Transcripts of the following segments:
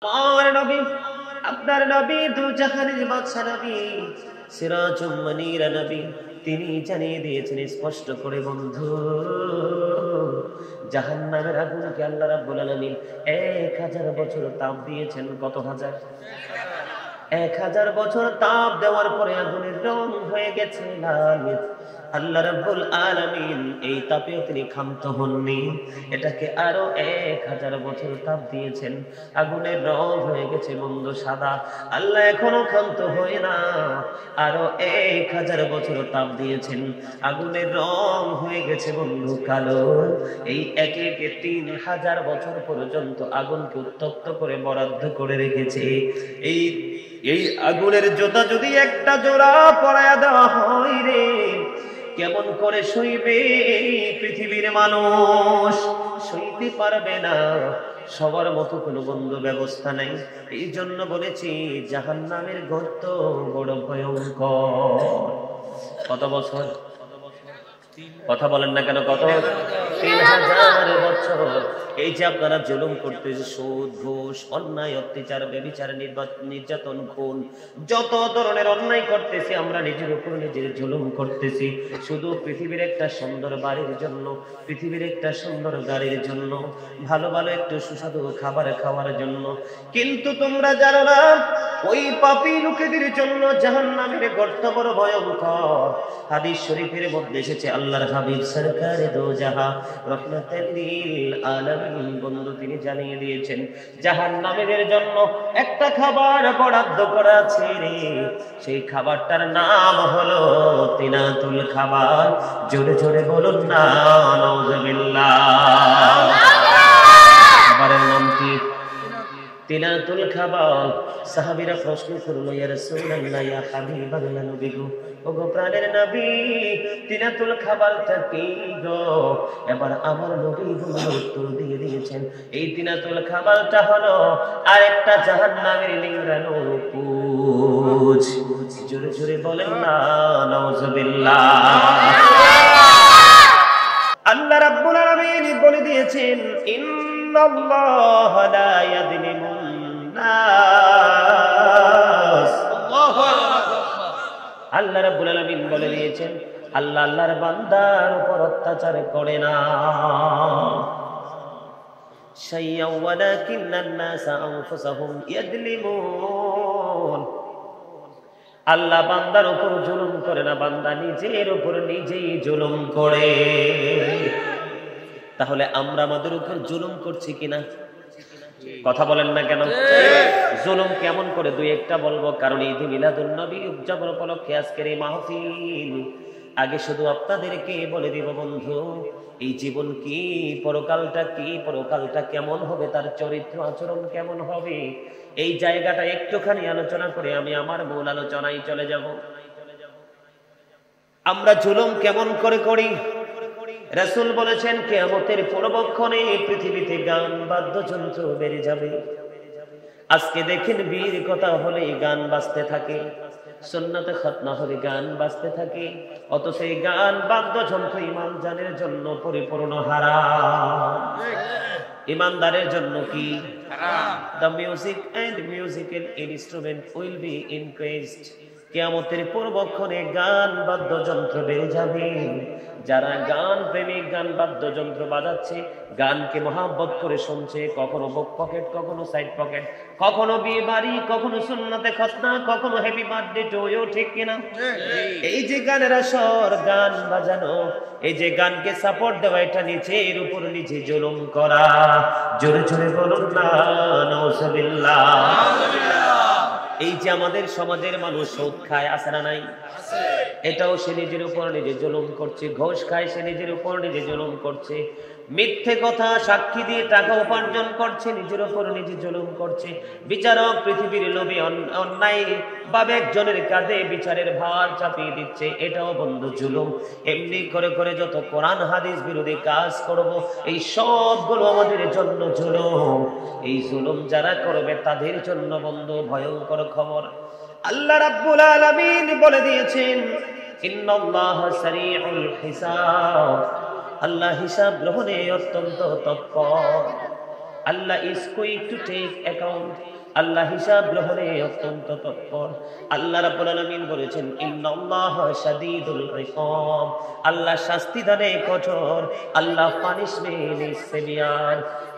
আমার নবী, আপনার নবী দু জাহানের বাদশা নবী, সিরাজুম মুনীরা নবী, তিনি জানিয়ে দিয়েছেন স্পষ্ট করে, বন্ধু জাহান্নামের আগুনকে আল্লাহ রাব্বুল আলামিন 1000 বছর তাপ দিয়েছেন। কত হাজার? 1000 বছর তাপ দেওয়ার পরে আগুনের রং হয়ে গেছে লাল। আল্লাহ রাব্বুল আলামিন এই তাপেও তিনি ক্ষান্ত হননি, এটাকে আরো 1000 বছর তাপ দিয়েছেন, আগুনের রং হয়ে গেছে বন্ধু সাদা। আল্লাহ এখনো ক্ষান্ত হয় না, আরো 1000 বছর তাপ দিয়েছেন, আগুনের রং হয়ে গেছে বন্ধু কালো। এই একে একে 3000 বছর পর্যন্ত আগুনকে উত্তপ্ত করে বরাদ্দ করে রেখেছে। এই আগুনের জোতা যদি একটা জোড়া পরায়া দেওয়া হয় রে, কেমন করে সইবে পৃথিবীর মানুষ? সইতে পারবে না, সবার মতো কোনো বন্ধু ব্যবস্থা নাই। এই জন্য বলেছি জাহান্নামের গর্ত বড় ভয়ঙ্কর। কত বছর? কথা বলেন না কেন? কত? 3000 বছর। এই যে আপনারা জুলুম করতেছে, সুদ ঘুষ অন্যায় অত্যাচার ব্যভিচার নির্যাতন খুন যত ধরনের অন্যায় করতেছি, আমরা নিজের উপর নিজের জুলুম করতেছি শুধু পৃথিবীর একটা সুন্দর বাড়ির জন্য, পৃথিবীর একটা সুন্দর গাড়ির জন্য, ভালো ভালো একটু সুস্বাদু খাবার খাওয়ার জন্য। কিন্তু তোমরা জানো না ওই পাপী লোকেদের জন্য জাহান্নামের গর্ত বড় ভয়ঙ্কর। হাদিস শরীফের মধ্যে এসেছে, আল্লাহর হাবিব সরকারে দো জাহান রহমাতুল লিল আলামিন বন্ধু তিনি জানিয়ে দিয়েছেন জাহান্নামীদের জন্য একটা খাবার বরাদ্দ করা আছে রে, সেই খাবারটার নাম হলো তিনাতুল খাবার। জোরে জোরে বলুন না নাউযুবিল্লাহ। খাবারের নাম কি? তিনাতুল খাবার। সাহাবীরা প্রশ্ন করলো, ইয়া রাসূলুল্লাহ, ইয়া হাবিবাল্লাহ, নবী গো, ওগো প্রাণের নবী, তিনাতুল খাবারটা কি গো? এবার আমার নবী উত্তর দিয়ে দিয়েছেন, এই তিনাতুল খাবারটা হলো আরেকটা জাহান্নামের নিংড়ানো পুঁজ। জোরে জোরে বলেন না নাউযুবিল্লাহ। আল্লাহ রাব্বুল আলামিন বলে দিয়েছেন, ইন্নাল্লাহা লা ইয়াযলিমুন নাস। আল্লাহ রাব্বুল আলামিন বলে দিয়েছেন, আল্লাহ আল্লাহর বান্দার উপর অত্যাচার করে না। শাইয়্যা ওয়ালাকিন্নান নাসা আনফুসাহুম ইয়াযলিমুন। আল্লাহ বান্দার উপর জুলুম করে না, বান্দা নিজের উপর নিজেই জুলুম করে। তাহলে আমরা আমাদের উপর জুলুম করছি কিনা? কথা বলেন না কেন? জুলুম কেমন করে দুই একটা বলবো, কারণ ঈদ মিলাদুন নবী উদযাপন উপলক্ষে আজকের এই মাহফিল। আগে শুধু আপনাদেরকে বলে দিব বন্ধু, এই জীবন কি, পরকালটা কি, পরকালটা কেমন হবে, তার চরিত্র আচরণ কেমন হবে, এই জায়গাটা একটুখানি আলোচনা করে আমি আমার মূল আলোচনায় চলে যাব। আমরা জুলুম কেমন করে করি? রাসূল বলেছেন কিয়ামতের পূর্বক্ষণে পৃথিবীতে গান বাদ্যযন্ত্র বেড়ে যাবে। আজকে দেখেন বীর কথা হলে গান বাজতে থাকে, সুন্নাতে খতনা হলে গান বাজতে থাকে, অথচ এই গান বাদ্যযন্ত্র ঈমান জানের জন্য পরিপূর্ণ হারাম। ঈমানদারের জন্য কি হারাম? The music and musical instrument will be increased. কিয়ামতের পূর্বক্ষণে গান বাদ্যযন্ত্র বেড়ে যাবে। যারা গান প্রেমিক, গান বাদ্যযন্ত্র বাজাচ্ছে, গানকে মহাব্বত করে শুনছে, কখনো বুক পকেট, কখনো সাইড পকেট, কখনো বিয়ে বাড়ি, কখনো সুন্নাতে খতনা, কখনো হ্যাপি বার্থডে টু ইউ, ঠিক কিনা? এই যে গানের আসর, গান বাজানো, এই যে গানকে সাপোর্ট দেওয়া, এটা নিজের উপর নিজে জুলুম করা। জোরে জোরে বলুন না নাউযুবিল্লাহ। এই যে আমাদের সমাজের মানুষ সুদ খায়, আছে না নাই? এটাও সে নিজের উপর নিজে জুলুম করছে। ঘুষ খায়, সে নিজের উপর নিজে জুলুম করছে। মিথ্যে কথা সাক্ষী দিয়ে টাকা উপার্জন করছে, নিজের উপর নিজে জুলুম করছে। বিচারক পৃথিবীর লোভে অন্যায় ভাবে একজনের কাঁধে বিচারের ভার চাপিয়ে দিচ্ছে, এটাও বন্ধু জুলুম। এমনি করে করে যত কোরআন হাদিস বিরোধী কাজ করব, এই সবগুলো আমাদের জন্য জুলুম। এই জুলুম যারা করবে তাদের জন্য বন্ধু ভয়ঙ্কর খবর। আল্লাহ রাব্বুল আলামিন বলে দিয়েছেন, ইন্নাল্লাহা সারিউল হিসাব। আল্লাহ হিসাব গ্রহণে অত্যন্ত তৎপর। Allah is quick to take account, আল্লাহ হিসাব গ্রহণে অত্যন্ত তৎপর। আল্লাহ রাব্বুল আলামিন বলেছেন ইন্নাল্লাহা শাদীদুল ইকাব, আল্লাহ শাস্তি দানে কঠোর, আল্লাহ পানিশমেন্ট ইজ সেভিয়ার।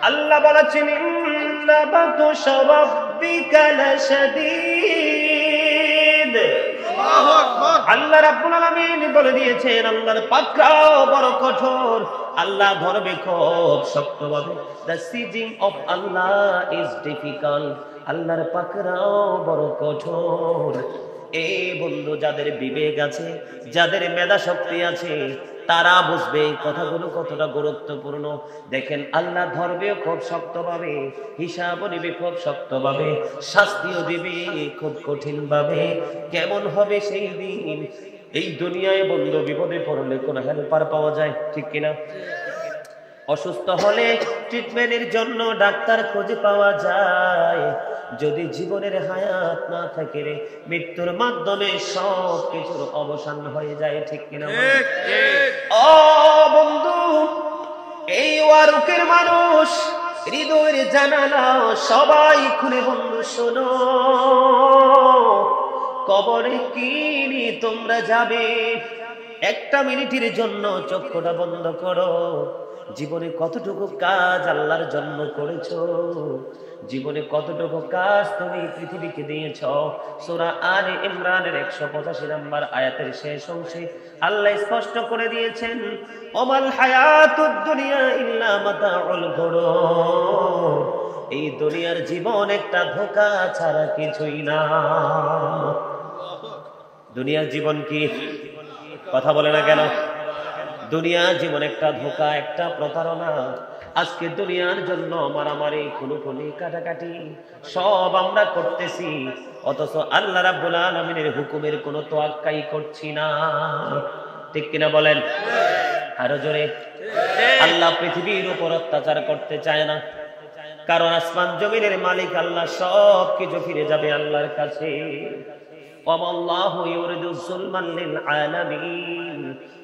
আল্লাহ বলেছেন ইন্না বাতুশা রাব্বিকা লাশাদীদ। আল্লাহ রাব্বুল আলামিন বলে দিয়েছেন আল্লাহর পাকড়াও বড় কঠোর, আল্লাহ ধরবে খুব শক্তভাবে। The seizing of Allah is difficult, আল্লাহর পাকড়াও বড় কঠোর। এই বন্ধু, যাদের বিবেক আছে, যাদের মেধা শক্তি আছে, তারা বুঝবে এই কথাগুলো কতটা গুরুত্বপূর্ণ। দেখেন, আল্লাহ ধরবেও খুব শক্তভাবে, হিসাবও নিবে খুব শক্তভাবে, শাস্তিও দিবে খুব কঠিন ভাবে। কেমন হবে সেই দিন? এই দুনিয়ায় বন্ধু বিপদে পড়লে কোনো হেল্পার পাওয়া যায়, ঠিক কিনা? অসুস্থ হলে ট্রিটমেন্টের জন্য ডাক্তার খুঁজে পাওয়া যায়। যদি জীবনের হায়াত না থাকে রে, মৃত্যুর মাধ্যমে সব কিছুর অবসান হয়ে যায়, ঠিক কিনা? ও বন্ধু, এই ওয়ারুকের মানুষ, হৃদয়ের জানালা সবাই খুলে বন্ধু শোনো, কবরে কি নিয়ে তোমরা যাবে? একটা মিনিটের জন্য চক্ষুটা বন্ধ করো। জীবনে কতটুকু কাজ আল্লাহর জন্য করেছো? জীবনে কতটুকু কাজ তুমি পৃথিবীকে দিয়েছ? সূরা আলে ইমরানের 185 নম্বর আয়াতের শেষ অংশে আল্লাহ স্পষ্ট করে দিয়েছেন, ওমাল হায়াতুদ দুনিয়া ইল্লা মাতাউল গুরুর। এই দুনিয়ার জীবন একটা ধোঁকা ছাড়া কিছুই না। দুনিয়ার জীবন কি? কথা বলে না কেন? দুনিয়ার জীবন একটা ধোঁকা, একটা প্রতারণা। আজকে দুনিয়ার জন্য মারামারি, খুনোখুনি, কাটাকাটি সব আমরা করতেছি, অথচ আল্লাহ রাব্বুল আলামিনের হুকুমের কোনো তোয়াক্কাই করছি না, ঠিক কিনা বলেন? আরো জোরে। আল্লাহ পৃথিবীর উপর অত্যাচার করতে চায় না, কারণ আসমান জমিনের মালিক আল্লাহ, সব কিছু ফিরে যাবে আল্লাহর কাছে। ওয়াল্লাহু ইউরিদু যুলমান লিল আলামিন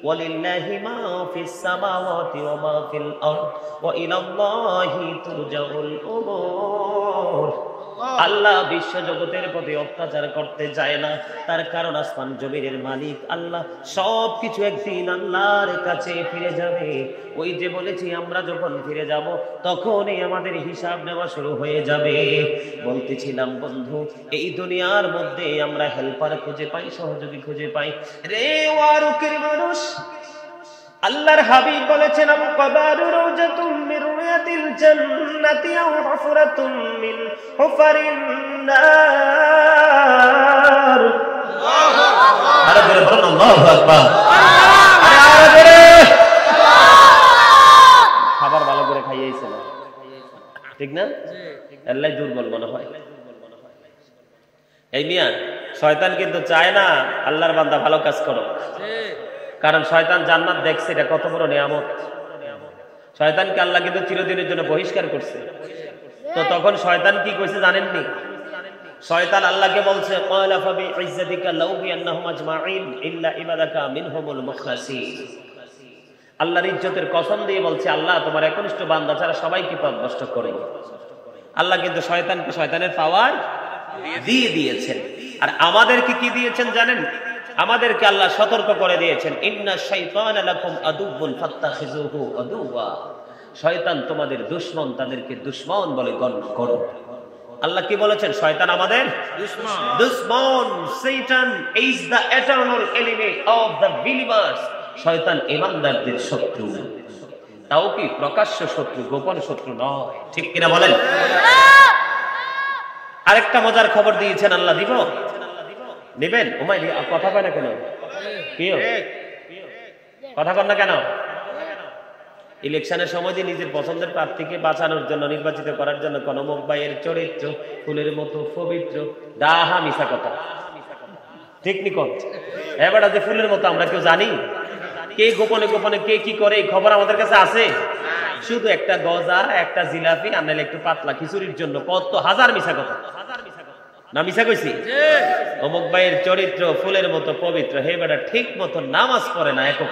ওয়ালিল্লাহি মা ফিস সামাওয়াতি ওয়া মা ফিল আরদ ওয়া ইলাল্লাহি তুরজাউল উমুর। আল্লাহ বিশ্ব জগতের প্রতি অত্যাচার করতে চায় না, তার কারণ আসমান জমিনের মালিক আল্লাহ, সবকিছু একদিন আল্লাহর কাছে ফিরে যাবে। ওই যে বলেছি, আমরা যখন ফিরে যাব তখনই আমাদের হিসাব নেওয়া শুরু হয়ে যাবে। বলতেছিলাম বন্ধু, এই দুনিয়ার মধ্যে আমরা হেল্পার খুঁজে পাই, সহযোগী খুঁজে পাই রে ওয়ারুকের মানুষ। আল্লাহর হাবিব বলেছেন, আল কবারু রাউজাতুম মির রিয়াদিল জান্নাতি আও হুফরাতুম মিন হুফারিন নার। আল্লাহু আকবার। আরে বলে বলুন আল্লাহু আকবার। আরে বলে খাবার ভালো করে খাইয়েছে না, ঠিক না? আল্লাহ দুর্বল মনে হয়। এই মিয়া, শয়তান কিন্তু চায় না আল্লাহর বান্দা ভালো কাজ করো, কারণ শয়তান জান্নাত দেখছে, এটা কত বড় নিয়ামত। শয়তানকে আল্লাহ কিন্তু চিরদিনের জন্য বহিষ্কার করছে। তো তখন শয়তান কি কইছে জানেননি? শয়তান আল্লাহকে বলছে, ক্বালা ফাবি ইজ্জাতিকা লাউ বিআন্নাহুম আজমাইন ইল্লা ইবাদাকা মিনহুমুল মুখলাসিন। আল্লাহর ইজ্জতের কসম দিয়ে বলছে, আল্লাহ তোমার একনিষ্ঠ বান্দা ছাড়া সবাইকে পথভ্রষ্ট করে। আল্লাহ কিন্তু শয়তানকে শয়তানের পাওয়ার দিয়ে দিয়েছেন। আর আমাদেরকে কি দিয়েছেন জানেন? আমাদেরকে আল্লাহ সতর্ক করে দিয়েছেন, ইন্না শাইতানা লাকুম আদুউন ফাত্তাখিযুহু আদুওয়া। শয়তান তোমাদের দুশমন, তাদেরকে দুশমন বলে গণ্য করো। আল্লাহ কি বলেছেন? শয়তান আমাদের দুশমন। দুশমন, Satan is the eternal enemy of the believers. শয়তান ঈমানদারদের শত্রু। তাও কি প্রকাশ্য শত্রু, গোপন শত্রু নয়, ঠিক কিনা বলেন? আরেকটা মজার খবর দিয়েছেন আল্লাহ, দিব? নিবেন? উমাই কথা কয় না কেন? কি কথা কন না কেন? ইলেকশনের সময় দিয়ে নিজের পছন্দের প্রার্থীকে বাঁচানোর জন্য, নির্বাচিত করার জন্য কোন মুখবাইয়ের চরিত্র ফুলের মতো পবিত্র, ডাহা মিশা কথা, ঠিক নি? এবার যে ফুলের মতো আমরা কেউ জানি? কে গোপনে গোপনে কে কি করে, এই খবর আমাদের কাছে আছে? শুধু একটা গজা, একটা জিলাপি, আর নাহলে একটু পাতলা খিচুড়ির জন্য কত হাজার মিশা কথা। না মিশা কইছি? অমুক ভাইয়ের চরিত্র ফুলের মতো পবিত্র, হে বেটা ঠিক মতো নামাজ পড়ে না একক,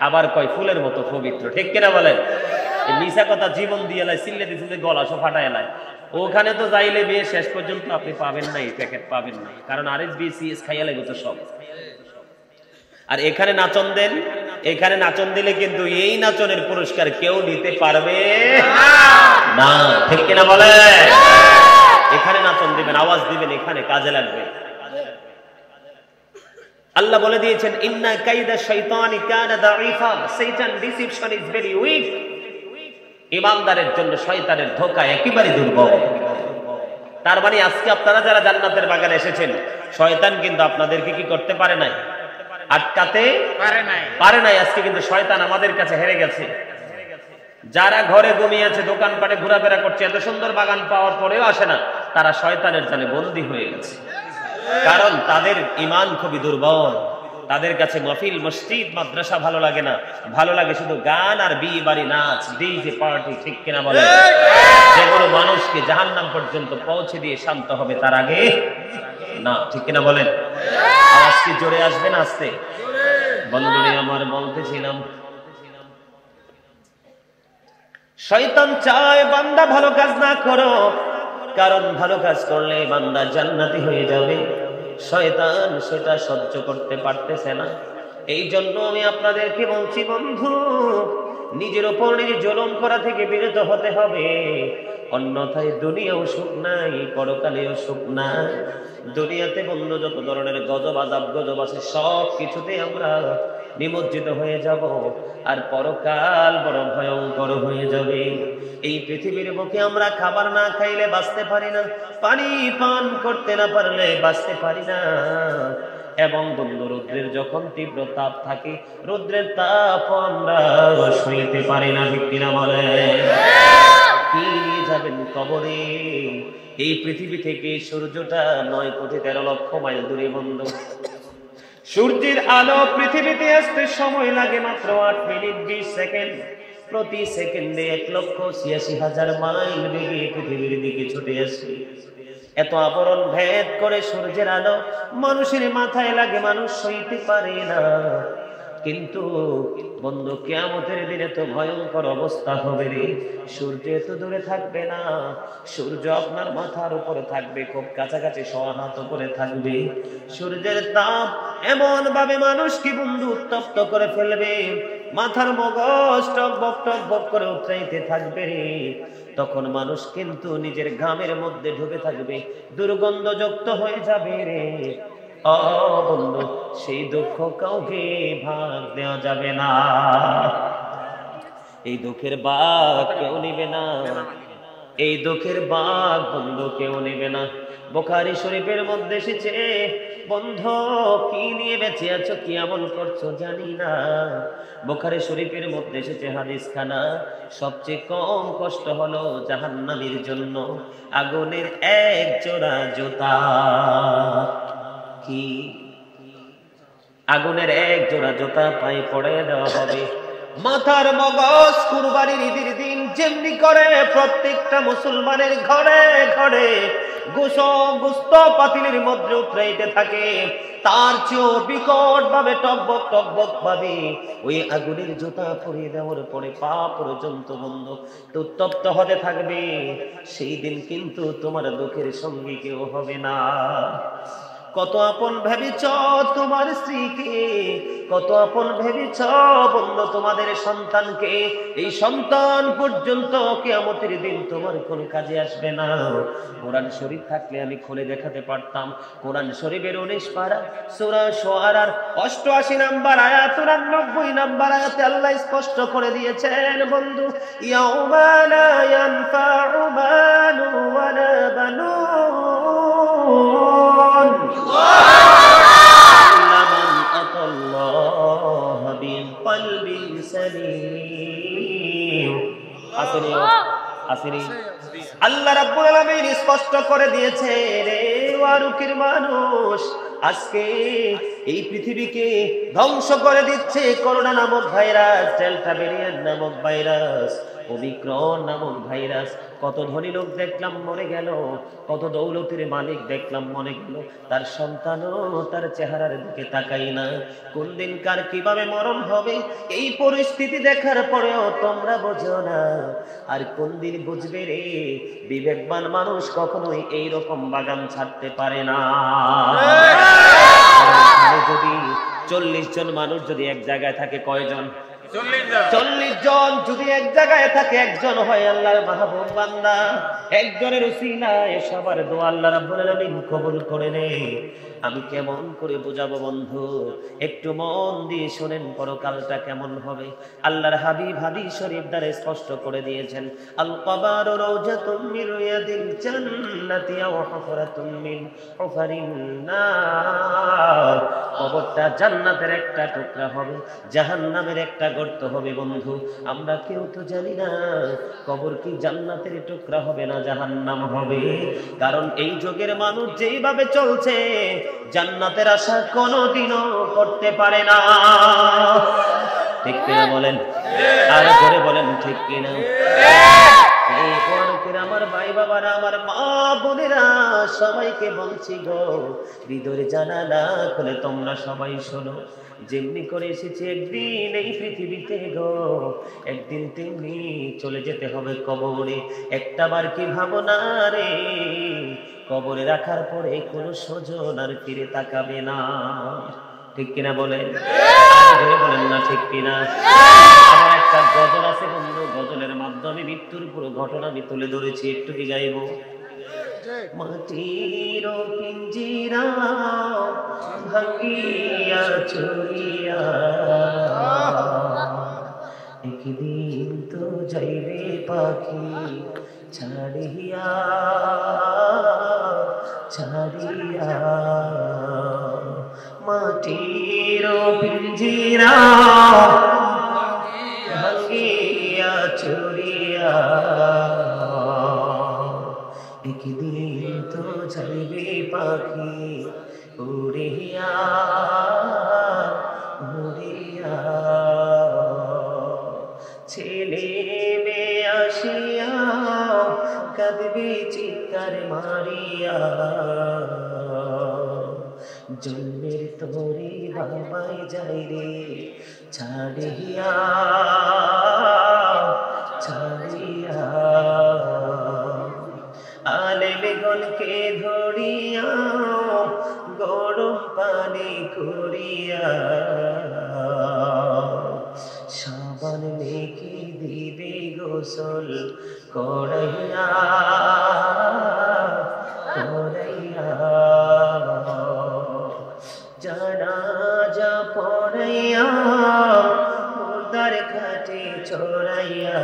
আবার কয় ফুলের মতো পবিত্র, ঠিক কিনা বলেন? মিশা কথা জীবন দিয়ে লাই সিল্লে দিচ্ছে গলা সব ফাটায় লাই। ওখানে তো যাইলে বিয়ে শেষ পর্যন্ত আপনি পাবেন না, এই প্যাকেট পাবেন না, কারণ RSBCS খাইয়া লাগবে তো সব। আর এখানে নাচন দেন, এখানে নাচন দিলে কিন্তু এই নাচনের পুরস্কার কেউ নিতে পারবে না, ঠিক কিনা বলে? এখানে নাচন দিবেন, আওয়াজ দিবেন, এখানে কাজে লাগবে। আল্লাহ বলে দিয়েছেন ইন্না কাইদা শাইতানি কানা দাঈফা, শয়তান ডিসিপশন ইজ ভেরি উইক। ইমানদারের জন্য শয়তানের ধোঁকা একেবারে দুর্বল। তার মানে আজকে আপনারা যারা জান্নাতের বাগানে এসেছেন, শয়তান কিন্তু আপনাদেরকে কি করতে পারে নাই, আটকাতে পারে নাই। আজকে কিন্তু শয়তান আমাদের কাছে হেরে গেছে। যারা ঘরে ঘুমিয়ে আছে, দোকানপাটে ঘোরাফেরা করছে, এত সুন্দর বাগান পাওয়ার পরেও আসে না, তারা শয়তানের জালে বন্দী হয়ে গেছে। কারণ তাদের ঈমান খুবই দুর্বল। তাদের কাছে মাহফিল, মসজিদ, মাদ্রাসা ভালো লাগে না, ভালো লাগে শুধু গান আর বিয়ে বাড়ি, নাচ, ডিজে পার্টি, ঠিক কিনা বলে? যেগুলো মানুষকে জাহান্নাম পর্যন্ত পৌঁছে দিয়ে শান্ত হবে, তার আগে না, ঠিক কিনা বলেন? আওয়াজ কি জোরে আসবে না আস্তে? বন্ধুরে আমার বলতেছিলাম, শয়তান চায় বান্দা ভালো কাজ না করো, কারণ ভালো কাজ করলে বান্দা জান্নাতি হয়ে যাবে। শয়তান সেটা সহ্য করতে পারতেছে না। এই জন্য আমি আপনাদেরকে বলছি, বন্ধু, নিজের ওপর নিজে জুলুম করা থেকে বিরত হতে হবে। অন্যথায় দুনিয়াও সুখ নাই, পরকালেও সুখ নাই। দুনিয়াতে বন্ধু যত ধরনের গজব আযাব গজব আছে, সব কিছুতে আমরা নিমজ্জিত হয়ে যাব, আর পরকাল বড় ভয়ঙ্কর হয়ে যাবে। এই পৃথিবীর বুকে আমরা খাবার না খাইলে বাঁচতে পারি না, পানি পান করতে না পারলে বাঁচতে পারি না। এবং বন্ধু, রৌদ্রের যখন তীব্র তাপ থাকে, রৌদ্রের তাপ আমরা সইতে পারি না, ঠিক কিনা বলে? কি নিয়ে যাবেন কবরে? এই পৃথিবী থেকে সূর্যটা 9 কোটি 13 লক্ষ মাইল দূরে বন্ধু। সূর্যের আলো পৃথিবীতে আসতে সময় লাগে মাত্র 8 মিনিট 20 সেকেন্ড। প্রতি সেকেন্ডে 1,86,000 মাইল বেগে পৃথিবীর দিকে ছুটে আসে। এত আবরণ ভেদ করে সূর্যের আলো মানুষের মাথায় লাগে, মানুষ সইতে পারে না। কিন্তু বন্ধু, কিয়ামতের দিনে তো ভয়ঙ্কর অবস্থা হবে রে। সূর্য এত দূরে থাকবে না, সূর্য আপনার মাথার উপরে থাকবে, খুব কাছাকাছি 100 হাত উপরে থাকবে। সূর্যের তাপ এমন ভাবে মানুষকে বন্ধু উত্তপ্ত করে ফেলবে, মাথার মগজ টকবক টকবক করে উতরাইতে থাকবে রে। তখন মানুষ কিন্তু নিজের ঘামের মধ্যে ঢুকে থাকবে, দুর্গন্ধযুক্ত হয়ে যাবে রে। বন্ধু, সেই দুঃখ কাউকে ভাগ দেওয়া যাবে না, এই দুঃখের ভাগ কেউ নিবে না, এই দুঃখের ভাগ বন্ধু কেউ নিবে না। বুখারী শরীফের মধ্যে এসেছে, বন্ধু কি নিয়ে বেঁচে আছো, কি এমন করছো জানি না। বুখারী শরীফের মধ্যে এসেছে হাদিস খানা, সবচেয়ে কম কষ্ট হলো জাহান্নামীর জন্য আগুনের 1 জোড়া জুতা। কি? আগুনের 1 জোড়া জুতা পায়ে পড়ে দেওয়া হবে। মাথার মগজ কুরবানির ঈদের দিন যেমনি করে প্রত্যেকটা মুসলমানের ঘরে ঘরে গোস্ত পাতিলের মধ্যে উতরাইতে থাকে, তার চেয়েও বিকট ভাবে টকবক টকবক ভাবে ওই আগুনের জুতা পরিয়ে দেওয়ার পরে পা পর্যন্ত বন্ধু উত্তপ্ত হতে থাকবে। সেই দিন কিন্তু তোমার দুঃখের সঙ্গী কেউ হবে না। কত আপন ভেবেছ তোমার স্ত্রীকে, কত আপন ভেবেছ বন্ধু তোমাদের সন্তানকে, এই সন্তান পর্যন্ত কিয়ামতের দিন তোমার কোন কাজে আসবে না। কোরআন শরীফ থাকলে আমি খুলে দেখাতে পারতাম। কোরআন শরীফের 19 পারা সূরা শুআরার 88 নম্বর আয়াত 90 নম্বর আয়াতে আল্লাহ স্পষ্ট করে দিয়েছেন বন্ধু, ইয়াউমা লা ইয়ানফাউ মালু ওয়ালা বানুন লামান আতাল্লাহ বিকলবিন সালিম। আসেনি? আল্লাহ রাব্বুল আলামিন স্পষ্ট করে দিয়েছে, রে ওয়ারুকের মানুষ, আজকে এই পৃথিবীকে ধ্বংস করে দিচ্ছে করোনা নামক ভাইরাস, ডেল্টা ভেরিয়েন্ট নামক ভাইরাস। ওমিক্রন নামক ভাইরাস। কত ধনী লোক দেখলাম মরে গেল, কত দৌলতের মালিক দেখলাম মরে গেল, তার সন্তানও তার চেহারার দিকে তাকাই না। কোন দিন কার কিভাবে মরণ হবে এই পরিস্থিতি দেখার পরেও তোমরা বোঝো না, আর কোন দিন বুঝবে রে? বিবেকবান মানুষ কখনোই এইরকম বাগান ছাড়তে পারে না। যদি 40 জন মানুষ যদি এক জায়গায় থাকে, কয়জন? 40 জন যদি এক জায়গায় থাকে, একজন হয় আল্লাহর মাহবুব বান্দা। একজনের উসিলায় সবার দোয়া আল্লাহ রাব্বুল আলামিন কবুল করে নেয়। আমি কেমন করে বোঝাবো বন্ধু, একটু মন দিয়ে শোনেন পরকালটা কেমন হবে। আল্লাহর হাবিব হাদিস শরীফ দ্বারা স্পষ্ট করে দিয়েছেন, আল কবরু রাউজাতুম মিন রিয়াদিল জান্নাতি আও হুফরাতুম মিন হুফারিন নার। কবরটা জান্নাতের একটা টুকরা হবে, জাহান্নামের একটা গর্ত হবে। বন্ধু, আমরা কেউ তো জানি না কবর কি জান্নাতের টুকরা হবে না জাহান্নাম হবে। কারণ এই যুগের মানুষ যেইভাবে চলছে, জান্নাতের আশা কোনোদিনও করতে পারে না। ঠিক কিনা বলেন? আর জোরে বলেন ঠিক কিনা? আমার ভাই বাবারা, আমার মা বোনেরা, সবাইকে বলছি গো, হৃদয়ের জানালা খুলে তোমরা সবাই শোনো। যেমনি করে এসেছি একদিন এই পৃথিবীতে গো, একদিন তেমনি চলে যেতে হবে কবরে। একটা বার কি ভাবনা রে, কবরে রাখার পরে কোনো স্বজন আর ফিরে তাকাবে না। ঠিক কিনা বলেন? বলেন না ঠিক কিনা? আমার একটা গজল আছে বন্ধু, গজলের মাধ্যমে মৃত্যুর পুরো ঘটনা আমি তুলে ধরেছি, একটু কি গাইব? মাটির পিঞ্জিরা ভাঙিয়া চুরিয়া, একদিন তো যাইবে পাখি ছাড়িয়া ছাড়িয়া। মাটির পিঞ্জিরা ভাঙিয়া চুরিয়া, একদিন তো যাইবে পাখি উড়িয়া উড়িয়া। ছেলে মেয়ে আসিয়া কাঁদবে চিৎকার মারিয়া, জন্মের তোরে বাবাই যাই রে ছাড়িয়া ছাড়িয়া। আলেম গণকে ধরিয়া গরম পানি করিয়া, সাবান মেখে দিবে গোসল করাইয়া করাইয়া। জানাজা পড়াইয়া মুর্দার খাটে ছড়াইয়া,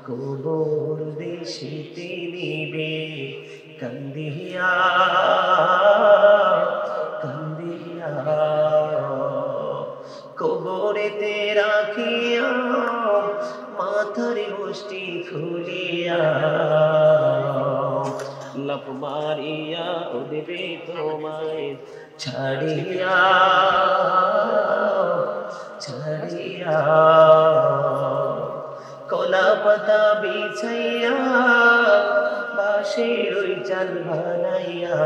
কবর দেশিতে নিবে কান্দিয়া কান্দিয়া। কবরেতে রাখিয়া মাথার মুষ্টি খুলিয়া, লাফ মারিয়া উঠবে তোমায় ছাড়িয়া ছাড়িয়া। কলা পাতা বিছাইয়া বাঁশের ওই চাল বানাইয়া,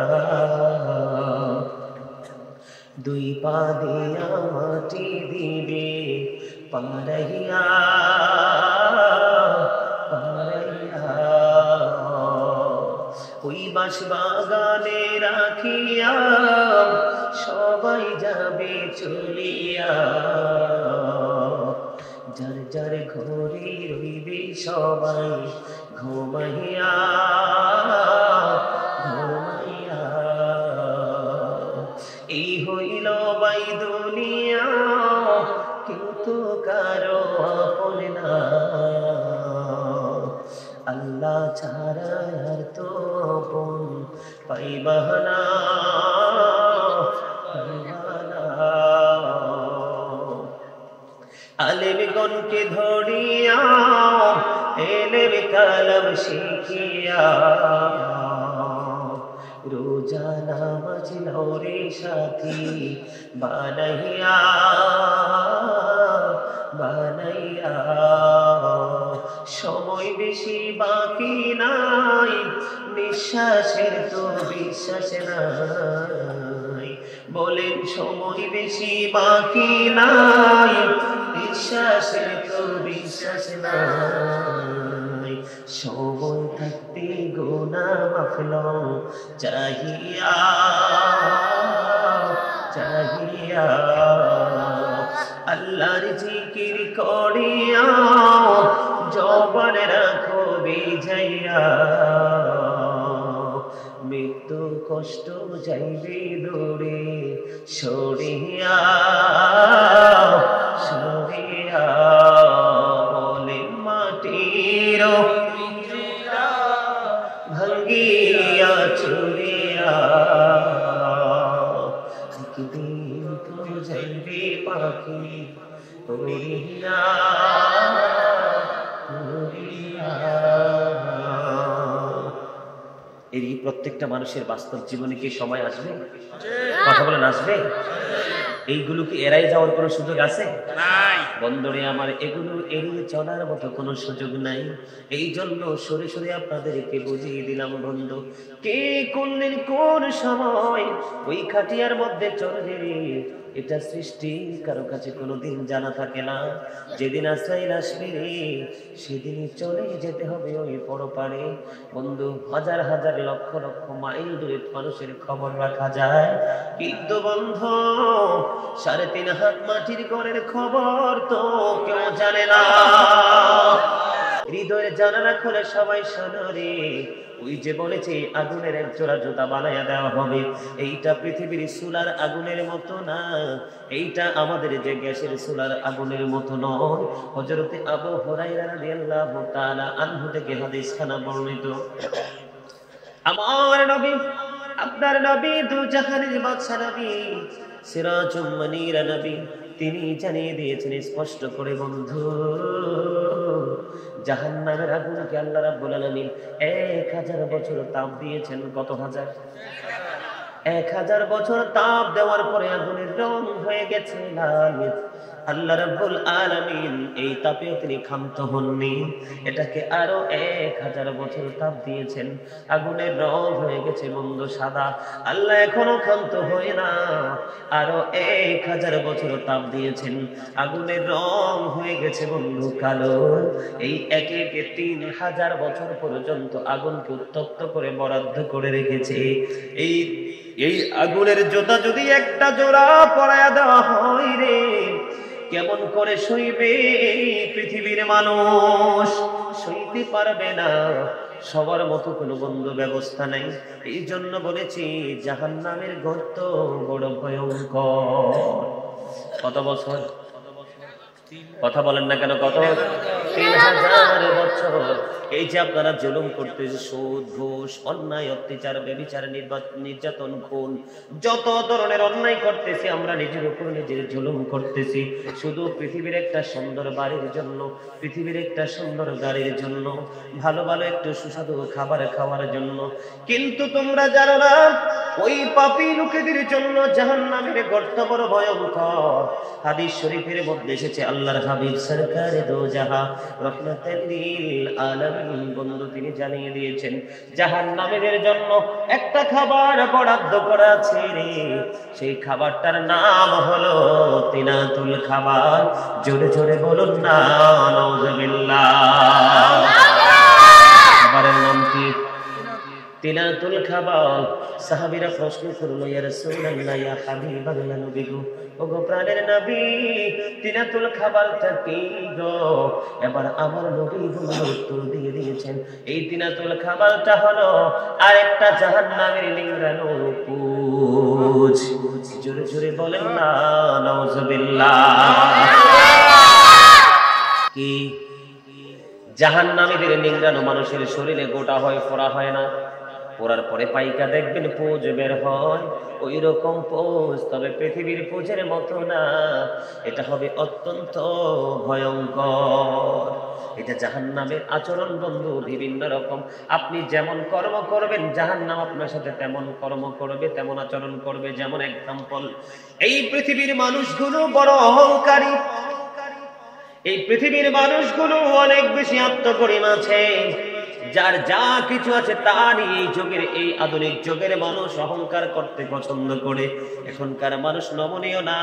দুই পা দিয়া মাটি দিবে পারাইয়া পারাইয়া। ওই বাঁশ বাগানে রাখিয়া সবাই যাবে চলিয়া, যার যার ঘরে রইবে সবাই ঘুমাইয়া ঘুমাইয়া। এই হইল বাই দুনিয়া, কেউ তো কারো আপন না, আল্লাহ ছাড়া আর তো আপন পাইবা না পাইবা না। আলেমগণকে ধরিয়া এলেম কালাম শিখিয়া, রোজা নামাজ লওরে সাথী বানাইয়া বানাইয়া। সময় বেশি বাকি নাই, নিঃশ্বাসের তো বিশ্বাস নাই। বলেন সময় বেশি বাকি নাই, নিঃশ্বাসের তো বিশ্বাস নাই। সময় থাকতে গুনাহ মাফ লও চাহিয়া চাহিয়া। আল্লাহর জিকির করিয়া জবান রাখো বিজাইয়া। মৃত্যু কষ্ট যাইবে দূরে সরিয়া সরিয়া। বলে মাটির ভাঙ্গিয়া চুরিয়া, একদিন তো যাইবে পাখি উড়িয়া উড়িয়া। এই প্রত্যেকটা মানুষের বাস্তব জীবনে কি সময় আসবে? কথা বলেন, আসবে? এইগুলো কি এড়াই যাওয়ার কোনো সুযোগ আছে? নাই। বন্ধুরে আমার, এগুলো এড়িয়ে চলার মতো কোনো সুযোগ নাই। এই জন্য সরে সরে আপনাদেরকে বুঝিয়ে দিলাম বন্ধু, কে করলেন কোন সময় ওই খাটিয়ার মধ্যে চলে যাবে, এটা সৃষ্টি কারো কাছে কোনোদিন জানা থাকে না। যেদিন আশ্রয় আসবে সেদিনই চলে যেতে হবে ওই পরপারে। বন্ধু, হাজার হাজার লক্ষ লক্ষ মাইল দূরে মানুষের খবর রাখা যায়, কিন্তু বন্ধু 3.5 হাত মাটির ঘরের খবর তো কেউ জানে না। হৃদয়ের জানালা খুলে সবাই শোনো রে, ওই যে বলেছে আগুনের এক জোড়া জুতা বানাইয়া দেওয়া হবে, এইটা পৃথিবীর চুলার আগুনের মতো না, এইটা আমাদের যে গ্যাসের চুলার আগুনের মতো নয়। হযরতে আবু হুরায়রা রাদিয়াল্লাহু তাআলা আনহু থেকে হাদিস খানা বর্ণিত, আমার নবী, আপনার নবী, দু জাহানের বাদশা নবী, সিরাজুম মুনীরা নবী, তিনি জানিয়ে দিয়েছেন স্পষ্ট করে বন্ধু, জাহান্নামের আগুনকে আল্লাহ রাব্বুল আলামিন 1000 বছর তাপ দিয়েছেন। কত হাজার? 1000 বছর তাপ দেওয়ার পরে আগুনের রং হয়ে গেছে লাল। আল্লাহ রাব্বুল আলামিন এই তাপেও তিনি ক্ষান্ত হননি, এটাকে আরো 1000 বছর তাপ দিয়েছেন, আগুনের রং হয়ে গেছে বন্ধু সাদা। আল্লাহ এখনো ক্ষান্ত হয় না, আরো 1000 বছর তাপ দিয়েছেন, আগুনের রং হয়ে গেছে বন্ধু কালো। এই একে একে 3000 বছর পর্যন্ত আগুনকে উত্তপ্ত করে বরাদ্দ করে রেখেছে। এই আগুনের জোতা যদি একটা জোড়া পরায়া দেওয়া হয় রে, কেমন করে সইবে পৃথিবীর মানুষ? সইতে পারবে না। সবার মতো কোনো বন্ধ ব্যবস্থা নাই। এই জন্য বলেছি জাহান্নামের গর্ত বড় ভয়ঙ্কর। কত বছর? কথা বলেন না কেন? কত? 3000 বছর। এই যে আপনারা জুলুম করতেছে, সুদ ঘুষ অন্যায় অত্যাচার ব্যভিচার নির্যাতন খুন যত ধরনের অন্যায় করতেছি, আমরা নিজের উপর নিজের জুলুম করতেছি শুধু পৃথিবীর একটা সুন্দর বাড়ির জন্য, পৃথিবীর একটা সুন্দর গাড়ির জন্য, ভালো ভালো একটু সুস্বাদু খাবার খাওয়ার জন্য। কিন্তু তোমরা জানো না ওই পাপী লোকেদের জন্য জাহান্নামের গর্ত বড় ভয়ঙ্কর। হাদিস শরীফের মধ্যে এসেছে, আল্লাহর হাবিব সরকারে দো জাহান রহমাতুল লিল আলামিন বন্ধু তিনি জানিয়ে দিয়েছেন জাহান্নামীদের জন্য একটা খাবার বরাদ্দ করা আছে রে, সেই খাবারটার নাম হলো তিনাতুল খাবার। জোরে জোরে বলুন না নাউজুবিল্লাহ। খাবারের নাম কি? তিনাতুল খাবার। সাহাবীরা প্রশ্ন করলো, ইয়া রাসূলুল্লাহ, ইয়া হাবিবাল্লাহ, নবী গো, ওগো প্রাণের নবী, তিনাতুল খাবারটা কি গো? এবার আমার নবী উত্তর দিয়ে দিয়েছেন, এই তিনাতুল খাবারটা হলো আরেকটা জাহান্নামের নিংড়ানো পুঁজ। জোরে জোরে বলেন না নাউজুবিল্লাহ। কি? জাহান্নামীদের নিংড়ানো মানুষের শরীরে গোটা হয়, ফোড়া হয় না? পোড়ার পরে পাইকা দেখবেন পোজ বের হয়, ওই রকম পোজ, তবে পৃথিবীর পোজের মতো না, এটা হবে অত্যন্ত ভয়ঙ্কর। এটা জাহান্নামের আচরণ বন্ধু, বিভিন্ন রকম। আপনি যেমন কর্ম করবেন জাহান্নাম আপনার সাথে তেমন কর্ম করবে, তেমন আচরণ করবে। যেমন এক্সাম্পল, এই পৃথিবীর মানুষগুলো বড় অহংকারী, এই পৃথিবীর মানুষগুলো অনেক বেশি আত্মপরিম আছে, যার যা কিছু আছে তা নিয়ে এই যুগের, এই আধুনিক যুগের মানুষ অহংকার করতে পছন্দ করে। এখনকার মানুষ নমনীয় না,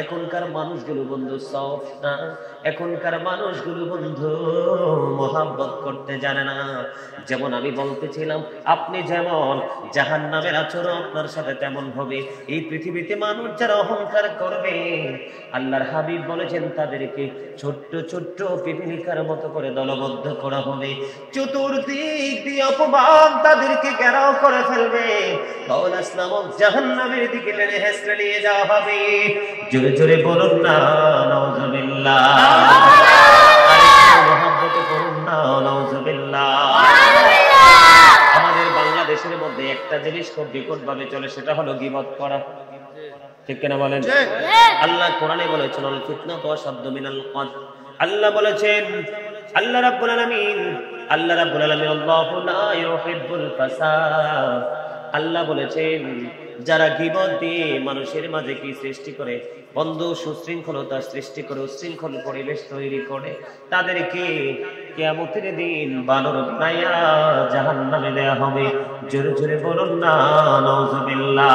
এখনকার মানুষগুলো বন্ধু সফট না, এখনকার মানুষগুলো বন্ধু মহাব্বত করতে জানে না। যেমন আমি বলতেছিলাম, আপনি যেমন জাহান্নামের আচরণ আপনার সাথে তেমন হবে। এই পৃথিবীতে মানুষ যারা অহংকার করবে, আল্লাহর হাবিব বলেছেন তাদেরকে ছোট্ট ছোট্ট পিপিলিকার মতো করে দলবদ্ধ করা হবে, চতুর্দিক দিয়ে অপমান তাদেরকে ঘেরাও করে ফেলবে, কওলাস নামক জাহান্নামের দিকে টেনে হেঁচড়ে নিয়ে যাওয়া হবে। জোরে জোরে বলুন না নাউজুবিল্লাহ, আরেকটু মহব্বতে করুন না নাউজুবিল্লাহ। আমাদের বাংলাদেশের মধ্যে একটা জিনিস খুব বিকট ভাবে চলে, সেটা হলো গীবত করা, ঠিক কিনা বলেন? আল্লাহ কোরআনে বলেছেন আল ফিতনাতু আশাদ্দু মিনাল কতল। আল্লাহ বলেছেন, আল্লাহ রাব্বুল আলামিন আল্লাহু লা ইউহিব্বুল ফাসাদ। আল্লাহ বলেছেন যারা গীবত দিয়ে মানুষের মাঝে কি সৃষ্টি করে, বন্ধু সুশৃঙ্খলতা সৃষ্টি করে, উশৃঙ্খল পরিবেশ তৈরি করে, তাদেরকে কিয়ামতের দিন বানর বানায়া জাহান্নামে দেয়া হবে। জোরে জোরে বলুন না নাউজুবিল্লাহ।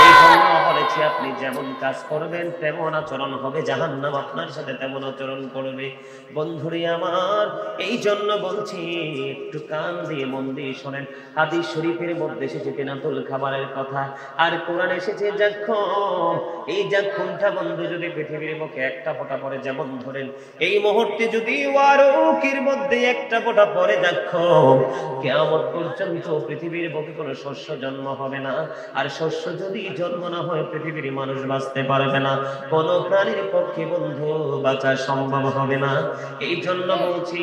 এই জন্য বলেছি আপনি যেমন কাজ করবেন তেমন আচরণ হবে, জাহান্নাম আপনার সাথে তেমন আচরণ করবে। বন্ধুরে আমার, এই জন্য বলছি একটু কান দিয়ে মন দিয়ে শোনেন। হাদিস শরীফের মধ্যে এসেছে তেনাতুল খাবারের কথা, আর কোরআন এসেছে যাক্ষম। এই যাক্ষমটা বন্ধু যদি পৃথিবীর মুখে একটা ফোঁটা পড়ে, যেমন ধরেন এই মুহূর্তে যদি ওয়ারুকির মধ্যে একটা ফোঁটা পড়ে যাক্ষম, কিয়ামত পর্যন্ত পৃথিবীর বুকে কোনো শস্য জন্ম হবে না। আর শস্য যদি জন্ম না হয়, পৃথিবীর মানুষ বাঁচতে পারবে না, কোন প্রাণীর পক্ষে বন্ধু বাঁচা সম্ভব হবে না। এই জন্য বলছি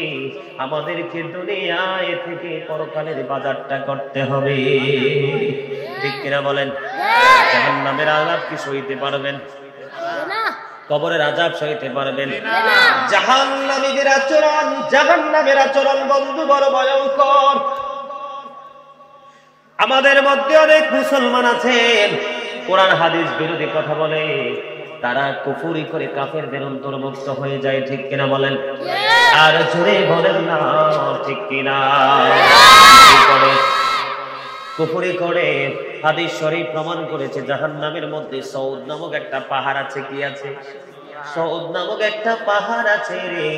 আমাদেরকে দুনিয়ায় থেকে পরকালের বাজারটা করতে হবে, ঠিক কিনা বলেন? জাহান্নামের আযাব কি সইতে পারবেন? কবরের আযাব সইতে পারবেন? জাহান্নামের আচরণ বন্ধু বড় ভয়ঙ্কর। আমাদের মধ্যে অনেক মুসলমান আছেন কোরআন হাদিস বিরোধী কথা বলে, তারা কুফরি করে কাফেরদের অন্তর্ভুক্ত হয়ে যায়, ঠিক কিনা বলেন? আর জোরে বলেন না ঠিক কিনা? কুফরি করে হাদিস শরীফ প্রমাণ করেছে জাহান্নামের মধ্যে সৌদ নামক একটা পাহাড় আছে। কি আছে? সৌদ নামক একটা পাহাড় আছে রে।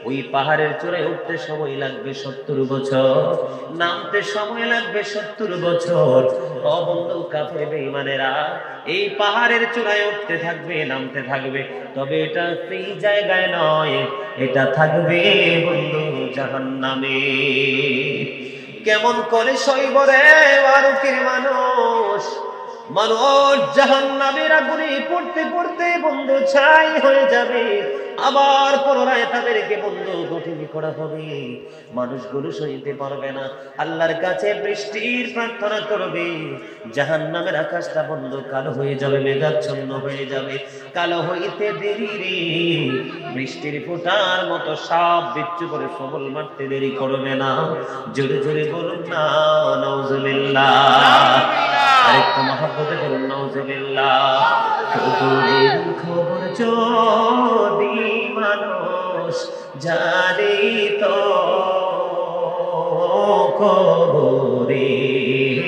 ওই পাহাড়ের চূড়ায় উঠতে সময় লাগবে 70 বছর, নামতে সময় লাগবে 70 বছর। ও বন্ধু কাফের বেঈমানেরা, এই পাহাড়ের চূড়ায় উঠতে থাকবে, নামতে থাকবে, তবে এটা সেই জায়গায় নয়, এটা থাকবে বন্ধু জাহান্নামে। কেমন করে সইব রে ওয়ারুকির মানুষ? মানুষ জাহান্নামের আগুনে পড়তে পড়তে বন্ধু ছাই হয়ে যাবে, আবার পুনরায় তাদেরকে বন্ধু গঠন করা হবে। মানুষগুলো সইতে পারবে না, আল্লাহর কাছে বৃষ্টির প্রার্থনা করবে। জাহান্নামের আকাশটা বন্ধু কালো হয়ে যাবে, মেঘাচ্ছন্ন হয়ে যাবে, কালো হইতে দেরি রে, বৃষ্টির ফোঁটার মতো সাপ বিচ্ছু করে সবল মারতে দেরি করবে না। জোরে জোরে বলুন না নাউজুবিল্লাহ, আরেকটু মহব্বতে বলুন নাউজুবিল্লাহ। কবরের খবর যদি মানুষ জানে তো, কবরের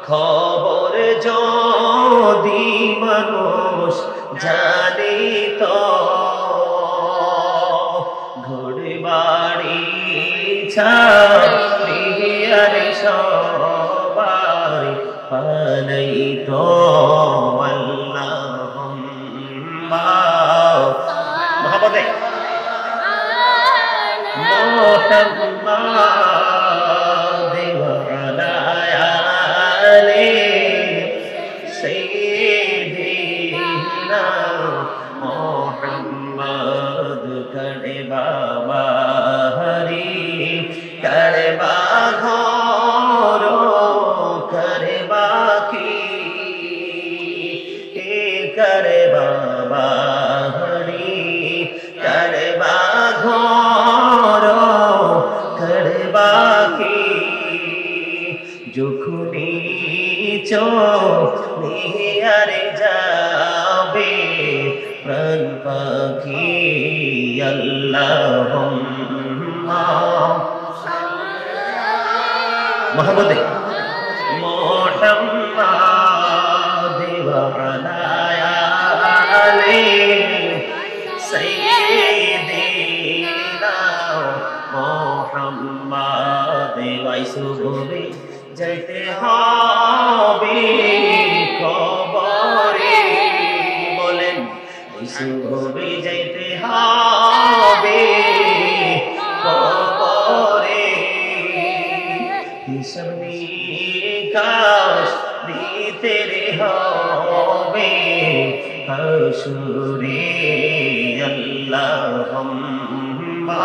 খবর যদি মানুষ জানে তো, ঘর বাড়ি ছাড়িয়ে সবাই পালাই তো আল্লাহুম্মা মহব্বতে মুহাম্মাদ ওয়া আলা আলি সাইয়্যিদিনা মুহাম্মদ। করে বাবা হরি, করে বাঘর, করে বাকি, করে বাবা হরি, করে বাঘর, করে বাকি। যখনি চোখে যাবে প্রাণ পাখি আল্লাহুম্মা মুহাম্মদে মুহাম্মাদ ওয়া আলা আলি সাইয়্যিদিনা মুহাম্মাদ ওয়াইসুবি যাইতে হবে কবরে বলেন ওয়াইসুবি যাইতে হবে কবরে হিসাব নিকাশ দিতে হবে হাসুরে আল্লাহুম্মা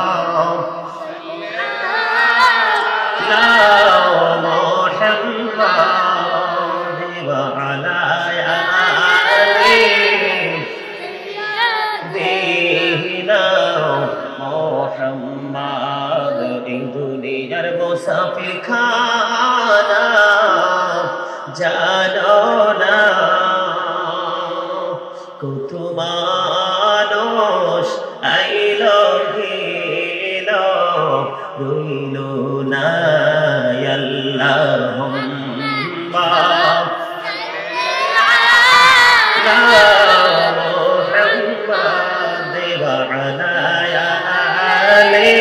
দুনিয়ার মুসাফির খানা জানো না কত মানুষ আইলো গেলো রইল না আল্লাহুম্মা মুহাম্মাদ ওয়া আলা আলি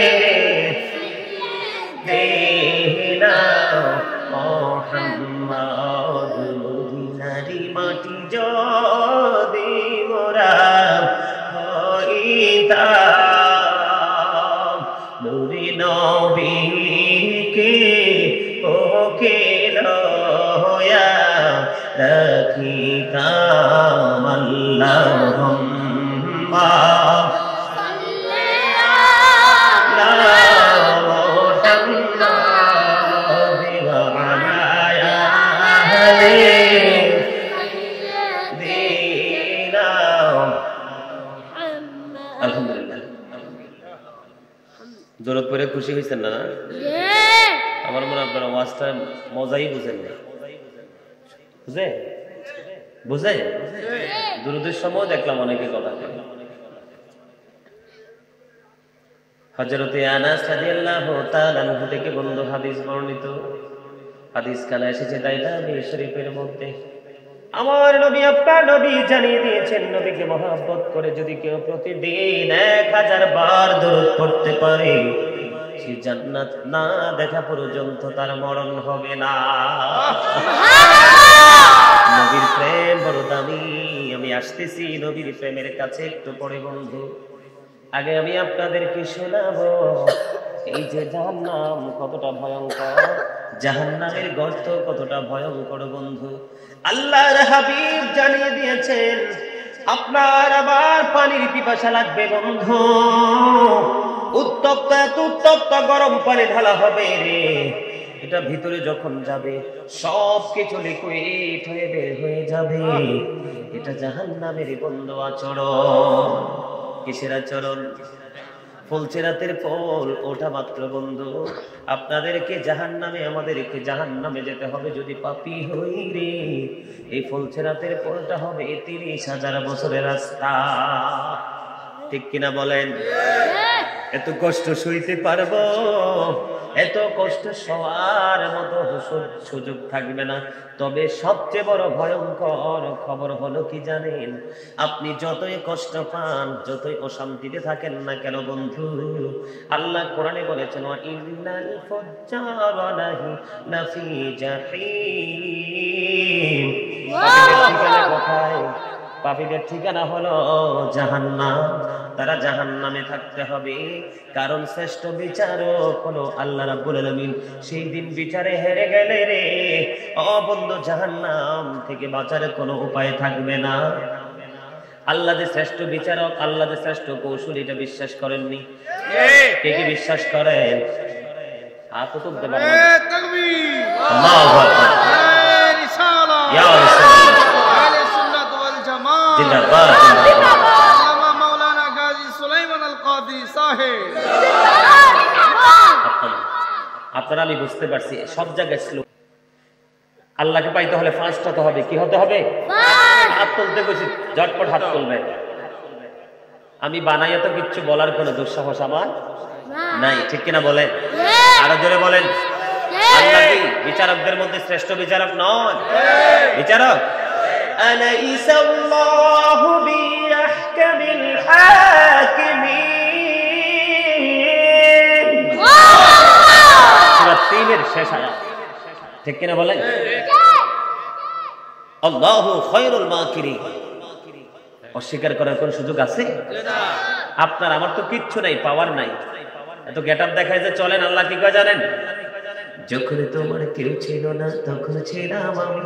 মদিনারি মাটি যদি মোরা হইতাম নূরে নবীকে ওকে লয়া রাখিতাম আল্লাহুম্মা জোরত পরে খুশি হয়েছেন না? আমার মনে আপনার ওয়াজটা মজাই বুঝেন না। বুঝে বুঝে দুরুদের সময় দেখলাম অনেকে কথা বলে। হযরতে আনাস রাদিয়াল্লাহু তাআলা আনহু থেকে বন্ধু হাদিস বর্ণিত, হাদিস খানা এসেছে দাইলামি শরীফের মধ্যে। আমার নবী আপনার নবী জানিয়ে দিয়েছেন, নবীকে মহব্বত করে যদি কেউ প্রতিদিন 1000 বার দরুদ পড়তে পারে, সে জান্নাত না দেখা পর্যন্ত তার মরণ হবে না। নবীর প্রেম বড় দামি। আমি আসতেছি নবীর প্রেমের কাছে একটু পরে বন্ধু। আগে আমি আপনাদেরকে শোনাবো এই যে জাহান্নাম কতটা ভয়ঙ্কর, জাহান্নামের গর্ত কতটা ভয়ঙ্কর বন্ধু। আল্লাহর হাবিব জানিয়ে দিয়েছেন আপনার আবার পানির পিপাসা লাগবে বন্ধু। উত্তপ্ত এত উত্তপ্ত গরম পানি ঢালা হবে রে, এটা ভিতরে যখন যাবে সব কিছু লিকুইড হয়ে বের হয়ে যাবে। এটা জাহান্নামের বন্ধু আচরণ। কিসের আচরণ? ফুলচেরাতের ফল ওঠা মাত্র বন্ধু আপনাদেরকে জাহান্নামে, আমাদেরকে জাহান্নামে যেতে হবে যদি পাপী হই রে। এই ফুলচেরাতের ফলটা হবে 30,000 বছরের রাস্তা। ঠিক কিনা বলেন? এত কষ্ট সইতে পারবো? এত কষ্ট সবার মতো সুযোগ থাকবে না। তবে সবচেয়ে বড় ভয়ঙ্কর খবর হলো কি জানেন? আপনি যতই কষ্ট পান, যতই অশান্তিতে থাকেন না কেন বন্ধু, আল্লাহ কোরআনে বলেছেন ইন্নাল ফুজ্জারা লাফি জাহিম। পাপীদের ঠিকানা হলো জাহান্নাম। তারা জাহান্নামে থাকতে হবে, কারণ শ্রেষ্ঠ বিচারক হলো আল্লাহ রাব্বুল আলামিন। সেই দিন বিচারে হেরে গেলে রে ও বন্ধু, জাহান্নাম থেকে বাঁচার কোনো উপায় থাকবে না। আল্লাহ যে শ্রেষ্ঠ বিচারক, আল্লাহ যে শ্রেষ্ঠ কৌশল, এটা বিশ্বাস করেননি? কে কি বিশ্বাস করেন? হাত তুলতে পারবেন? তাকবীর, আল্লাহু আকবার, ইয়া রাসূলুল্লাহ, আহলে সুন্নাত ওয়াল জামাত জিন্দাবাদ, আল্লামা মাওলানা গাজী সুলাইমান আল কাদি সাহেব। আপনারা আমি বুঝতে পারছি সব জায়গায় ছিল। আল্লাহকে পাইতে হলে ফার্স্ট হতে হবে। কি হতে হবে? হাত তুলতে বসি, ঝটপট হাত তুলবে। আমি বানাইয়া তো কিচ্ছু বলার কোনো দুঃসাহস আমার নাই, ঠিক কিনা বলেন? আরো জোরে বলেন। আল্লাহ কি বিচারকদের মধ্যে শ্রেষ্ঠ বিচারক নয়? বিচারক আলাইসাল্লাহু বিআহকামিল হাকিমিন, সূরা 3 এর শেষ আয়াত, ঠিক কিনা বলেন? আল্লাহু খায়রুল মাকিরিন। অস্বীকার করার কোন সুযোগ আছে? আপনার আমার তো কিচ্ছু নাই, পাওয়ার নাই, এত গেটআপ দেখায় যে চলেন। আল্লাহ কি কয় জানেন? যখন তোমার কেউ ছিল না তখন ছিলাম আমি,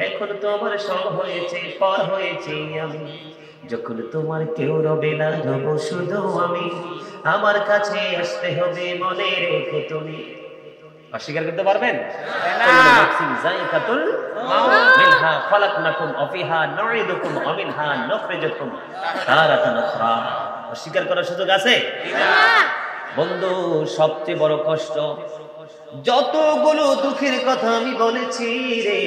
এখন তোমার সব হয়েছে, পর হয়েছে আমি। যখন তোমার কেউ রবে না, রব শুধু আমি। আমার কাছে আসতে হবে, মনে রেখো তুমি। অস্বীকার করতে পারবেন? অস্বীকার করার সুযোগ আছে? বন্ধু, সবচেয়ে বড় কষ্ট, যতগুলো দুঃখের কথা আমি বলেছি রে,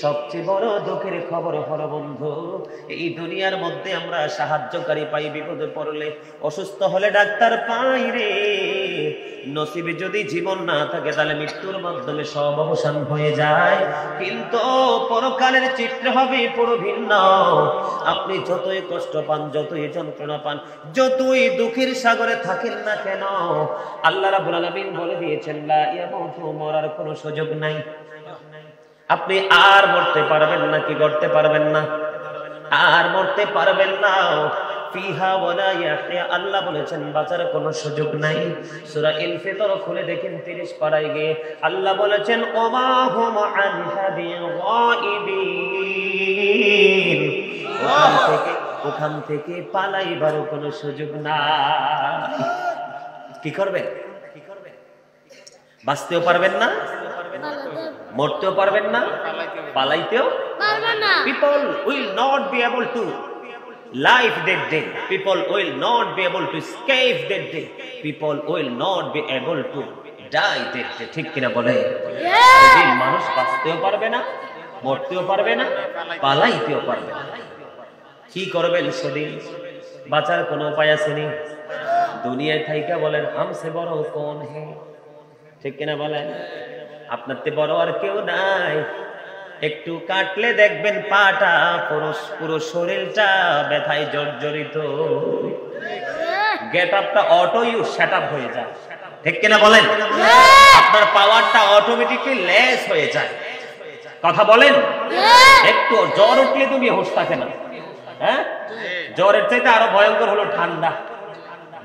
সবচেয়ে বড় দুঃখের খবর হলো বন্ধু, এই দুনিয়ার মধ্যে আমরা সাহায্যকারী পাই, বিপদে পড়লে, অসুস্থ হলে ডাক্তার পাই রে। নসিবে যদি জীবন না থাকে তাহলে মৃত্যুর মাধ্যমে সব অবসান হয়ে যায়, কিন্তু পরকালের চিত্র হবে পুরো ভিন্ন। আপনি যতই কষ্ট পান, যতই যন্ত্রণা পান, যতই দুঃখের সাগরে থাকেন না কেন, আল্লাহ রাব্বুল আলামিন বলে দিয়েছেন লা ইয়ামুতু, মরার কোনো সুযোগ নাই। আপনি আর মরতে পারবেন না, কি করতে পারবেন না? আর মরতে পারবেন না। ফিহা ওয়ালা ইয়াহয়া, আল্লাহ বলেছেন বাঁচার কোনো সুযোগ নাই। সূরা ইনফিতর খুলে দেখেন 30 পারায় গিয়ে আল্লাহ বলেছেন ওমা হুম আনহা বিগাইবিন, ওখান থেকে পালাইবার কোনো সুযোগ নাই। কি করবেন? বাঁচতেও পারবেন না, মরতেও পারবেন না, পালাইতেও পারবেন না। People will not be able to live that day. People will not be able to escape that day. People will not be able to die that day. ঠিক কিনা বলে? সেদিন মানুষ বাঁচতেও পারবে না, মরতেও পারবে না, পালাইতেও পারবে না। কি করবেন সেদিন? বাঁচার কোনো উপায় আছে নি? দুনিয়ায় থাইকা বলেন হামসে বড় কোন হে, ঠিক কিনা বলেন? আপনার তে বড় আর কেউ নাই। একটু কাটলে দেখবেন পাটা, পুরো শরীরটা ব্যথায় জর্জরিত, গেট আপটা অটো ইউজ সেট আপ হয়ে যায়, ঠিক কিনা বলেন? আপনার পাওয়ারটা অটোমেটিকলি লেস হয়ে যায়। কথা বলেন? একটু জ্বর উঠলে তুমি হোশ থাকে না, হ্যাঁ? জ্বরের চাইতে আরো ভয়ঙ্কর হলো ঠান্ডা।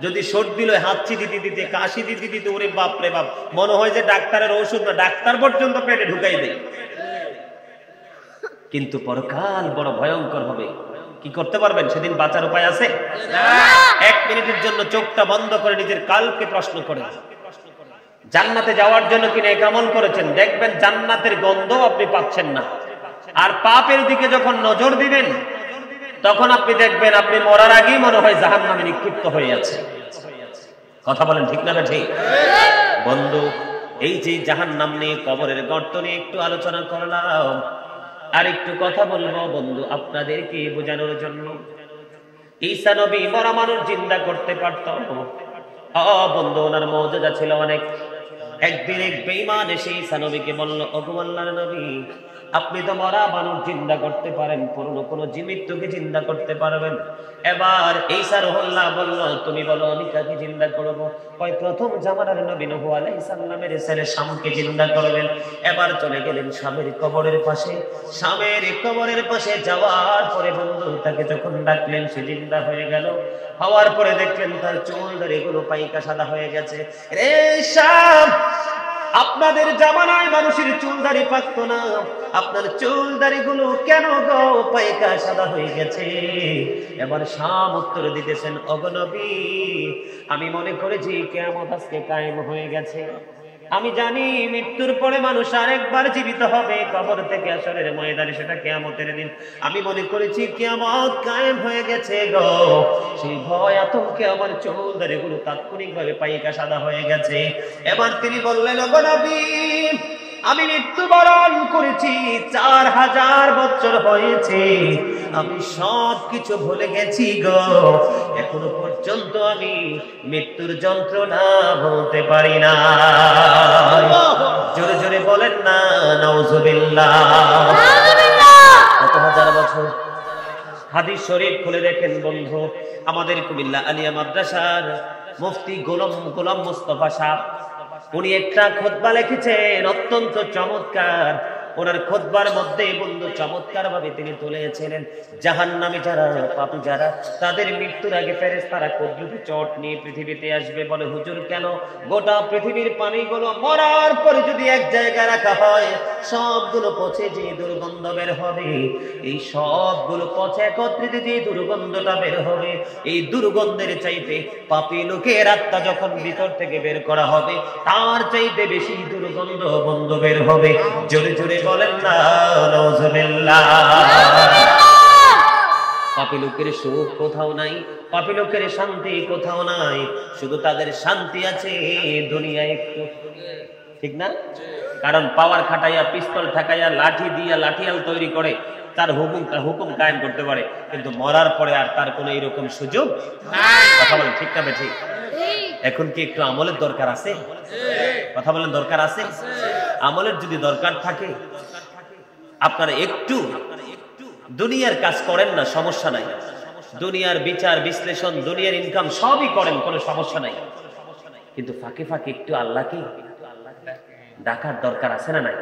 যদি সর্দি লয়, হাঁচি দিতে দিতে, কাশি দিতে দিতে, ওরে বাপ রে বাপ, মনে হয় যে ডাক্তারের ঔষধ না, ডাক্তার পর্যন্ত পেটে ঢুকাই দেয়। কিন্তু পরকাল বড় ভয়ঙ্কর হবে। কি করতে পারবেন সেদিন? বাঁচার উপায় আছে? এক মিনিটের জন্য চোখটা বন্ধ করে নিজের কালকে প্রশ্ন করেন, জান্নাতে যাওয়ার জন্য কি নেক আমল করেছেন? দেখবেন জান্নাতের গন্ধ আপনি পাচ্ছেন না। আর পাপের দিকে যখন নজর দিবেন, তখন আপনি দেখবেন আপনি মরার আগেই মনে হয় জাহান্নামে নিক্ষিপ্ত হয়ে আছে। কথা বলেন ঠিক না ঠিক? বন্ধু, এই যে জাহান্নাম নিয়ে, কবরের গর্ত নিয়ে একটু আলোচনা করলাম, আর একটু কথা বলবো বন্ধু আপনাদেরকে বোঝানোর জন্য। ঈসা নবী মরা মানুষ জিন্দা করতে পারত। বন্ধু, ওনার মুজিজা ছিল অনেক। একদিন এক বেঈমান এসে ঈসা নবীকে বলল, ওগো আল্লাহর নবী, আপনি তো মরা মানুষ জিন্দা করতে পারেন, পুরনো কোনো জীবিতকে জিন্দা করতে পারবেন। এবার ঈসা রুহুল্লাহ বলল, তুমি বলো আমি কাকে জিন্দা করব? কয় প্রথম জামানার নবী নূহ আলাইহিস সালামের ছেলে শামকে জিন্দা করবেন। এবার চলে গেলেন শামের কবরের পাশে। শামের কবরের পাশে যাওয়ার পরে বন্ধু তাকে যখন ডাকলেন, সে জিন্দা হয়ে গেল। হওয়ার পরে দেখলেন তার চুল দাড়িগুলো পাইকা সাদা হয়ে গেছে। রে শাম, আপনাদের জামানায় মানুষের চুল দাড়ি পাকতো না, আপনার চুল দাড়িগুলো কেন গো পাইকা সাদা হয়ে গেছে? এবার শাম উত্তর দিতেছেন, ওগো নবী, আমি মনে করেছি কিয়ামত আজকে কায়েম হয়ে গেছে। আমি জানি মৃত্যুর পরে মানুষ আরেকবার জীবিত হবে কবর থেকে আসরের ময়দানে, সেটা কিয়ামতের দিন। আমি মনে করেছি কিয়ামত কায়েম হয়ে গেছে গো। সেই ভয় আতঙ্কে আমার চুল দাড়িগুলো তাৎক্ষণিকভাবে পাইকা সাদা হয়ে গেছে। এবার তিনি বললেন, ওগো নবী, আমি মৃত্যুবরণ করেছি, 4000 বছর হয়েছে, আমি সব কিছু ভুলে গেছি গো, এখনো পর্যন্ত আমি মৃত্যুর যন্ত্রণা বলতে পারি না। জোরে জোরে বলেন না নাউজুবিল্লাহ। কত হাজার বছর। হাদিস শরীফ খুলে দেখেন বন্ধু, আমাদের কুমিল্লা আলিয়া মাদ্রাসার মুফতি গোলাম মুস্তাফা সাহেব, উনি একটা খুতবা লিখেছেন অত্যন্ত চমৎকার। ওনার খুতবার মধ্যে বন্ধু চমৎকার ভাবে তিনি তুলেছিলেন, জাহান্নামী যারা, পাপী যারা, তাদের মৃত্যুর আগে ফেরেশতারা কুদরতি চট নিয়ে পৃথিবীতে আসবে। বলে হুজুর কেন? গোটা পৃথিবীর পানিগুলো মরার পরে যদি এক জায়গায় রাখা হয়, সবগুলো পচে যে দুর্গন্ধ বের হবে, এই সবগুলো পচে একত্রিত যে দুর্গন্ধটা বের হবে, এই দুর্গন্ধের চাইতে পাপী লোকের আত্মা যখন ভিতর থেকে বের করা হবে, তার চাইতে বেশি দুর্গন্ধ বন্ধ বের হবে। জোরে জোরে বলেন না নাউজুবিল্লাহ। পাপী লোকের সুখ কোথাও নাই, পাপী লোকের শান্তি কোথাও নাই, শুধু তাদের শান্তি আছে দুনিয়ায় একটু, ঠিক না? কারণ পাওয়ার খাটাইয়া, পিস্তল ঠাকাইয়া, লাঠি দিয়া লাঠিয়াল তৈরি করে তার হুকুম কায়েম করতে পারে, কিন্তু মরার পরে আর তার কোনো এরকম সুযোগ নাই। কথা বলেন ঠিক না ঠিক? এখন কি একটু আমলের দরকার আছে? কথা বলেন দরকার আছে? আমলের যদি দরকার থাকে, আপনারা একটু দুনিয়ার কাজ করেন না, সমস্যা নাই। দুনিয়ার বিচার বিশ্লেষণ, দুনিয়ার ইনকাম সবই করেন, কোনো সমস্যা নাই, কিন্তু ফাঁকে ফাঁকে একটু আল্লাহকে ডাকার দরকার আছে না নাই?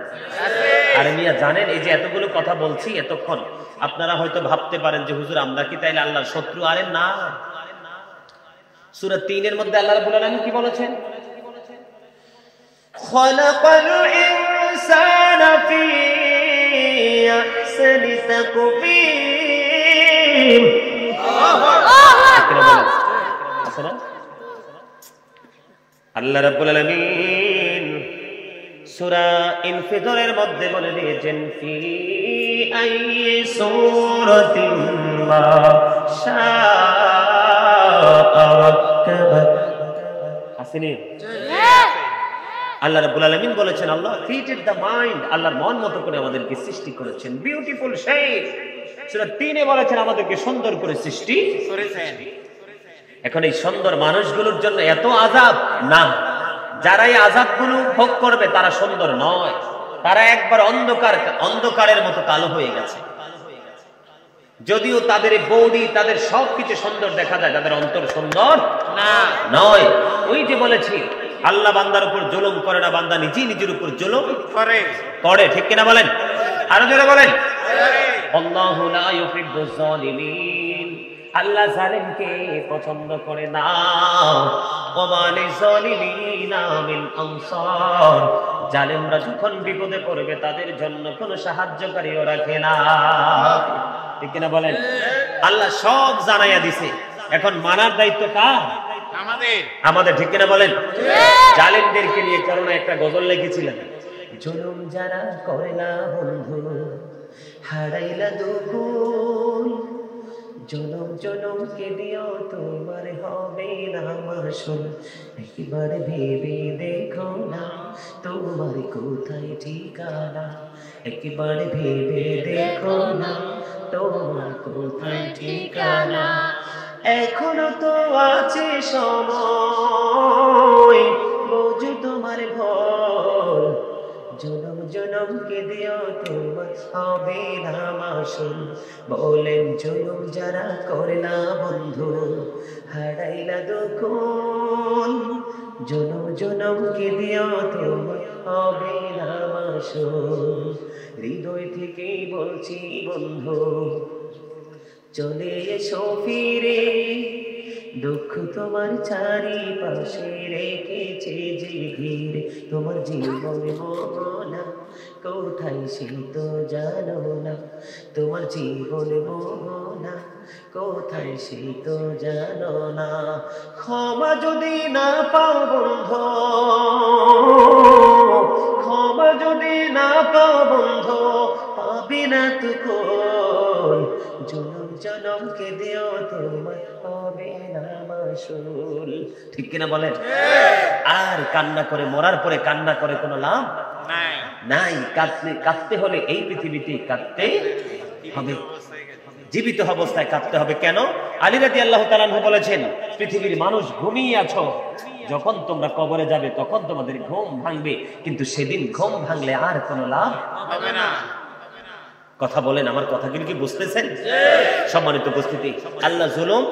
আরে মিয়া জানেন, এই যে এতগুলো কথা বলছি এতক্ষণ, আপনারা হয়তো ভাবতে পারেন যে হুজুর আমরা কি তাইলে আল্লাহর শত্রু? আরে না। সূরা 3-এর মধ্যে আল্লাহ রাব্বুল আলামিন কি বলেছেন? খালাকাল ইনসানা ফি আহসানি তাকবীর। আল্লাহ রাব্বুল আলামিন সূরা ইনফিতরের মধ্যে বলে দিয়েছেন, ফি আইয়ি সূরাতিন মা শাআ রাক্কাবা। আসেনি? আল্লাহ রাব্বুল আলামিন বলেছেন, আল্লাহ ক্রিয়েটেড দ্য মাইন্ড, আল্লাহর মন মতো করে আমাদেরকে সৃষ্টি করেছেন। Beautiful shape. সূরা 3-এ বলেছেন আমাদেরকে সুন্দর করে সৃষ্টি করেছেন। এখন এই সুন্দর মানুষগুলোর জন্য এত আযাব না, যারা এই আযাবগুলো ভোগ করবে তারা সুন্দর নয়, তারা একবার অন্ধকারের মতো কালো হয়ে গেছে। যদিও তাদের বডি, তাদের সবকিছু সুন্দর দেখা যায়, তাদের অন্তর সুন্দর না নয়। ওই যে বলেছি, আল্লাহ বান্দার উপর জুলুম করে না, বান্দা নিজেই নিজের উপর জুলুম করে, ঠিক কিনা বলেন? আরো জোরে বলেন। আল্লাহু লা ইউহিব্বুজ জালিমিন, আল্লাহ জালিমকে পছন্দ করে না। ওয়া লিযালিমিনা মিন আনসার, জালিমরা যখন বিপদে পড়বে তাদের জন্য কোনো সাহায্যকারীও রাখে না, ঠিক কিনা বলেন? আল্লাহ সব জানাইয়া দিছে, এখন মানার দায়িত্ব কার? আমাদের, ঠিক কিনা বলেন? জালিমদেরকে নিয়ে করোনা একটা গজল লিখেছিলেন, জুলুম যারা করে না বন্ধু হারাইলা দুকুল, জনম জনমকে দিও তোমার হবে না মাসুল, একবার ভেবে দেখো না তোমার কোথায় ঠিকানা, একবার ভেবে দেখো না তোমার কোথায় ঠিকানা, এখনো তো আছে সময় বুঝো তোমার ভুল, জনম জনমকে দিও তোমার হবে না মাসুল। বলেন জনম যারা করে না বন্ধু হারাইলা দুকুল, জনম জনমকে দিও তোমার হবে না মাসুল। হৃদয় থেকেই বলছি বন্ধু, চলে এসো ফিরে, দুঃখ তোমার চারিপাশে রেখেছে যে ঘিরে, তোমার জীবন মোহনা কোথায় সে তো জানো না, তোমার জীবন মোহনা কোথায় সে তো জানো না। ক্ষমা যদি না পাও বন্ধু, ক্ষমা যদি না পাও বন্ধু, পাবি না তো কই, জনম জনমকে দিও তোমার হবে না মাসুল, ঠিক কিনা বলেন? আর কান্না করে, মরার পরে কান্না করে কোনো লাভ নাই। নাই। কাঁদতে হলে এই পৃথিবীতে কাঁদতে হবে, জীবিত অবস্থায় কাঁদতে হবে। কেন? আলী রাদিয়াল্লাহু তাআলা আনহু বলেছেন, পৃথিবীর মানুষ ঘুমিয়ে আছো, যখন তোমরা কবরে যাবে তখন তোমাদের ঘুম ভাঙবে, কিন্তু সেদিন ঘুম ভাঙলে আর কোনো লাভ হবে না। কথা বলেন, আমার কথাগুলো কি বুঝতেছেন? সম্মানিত উপস্থিতি, আল্লাহ জুলুম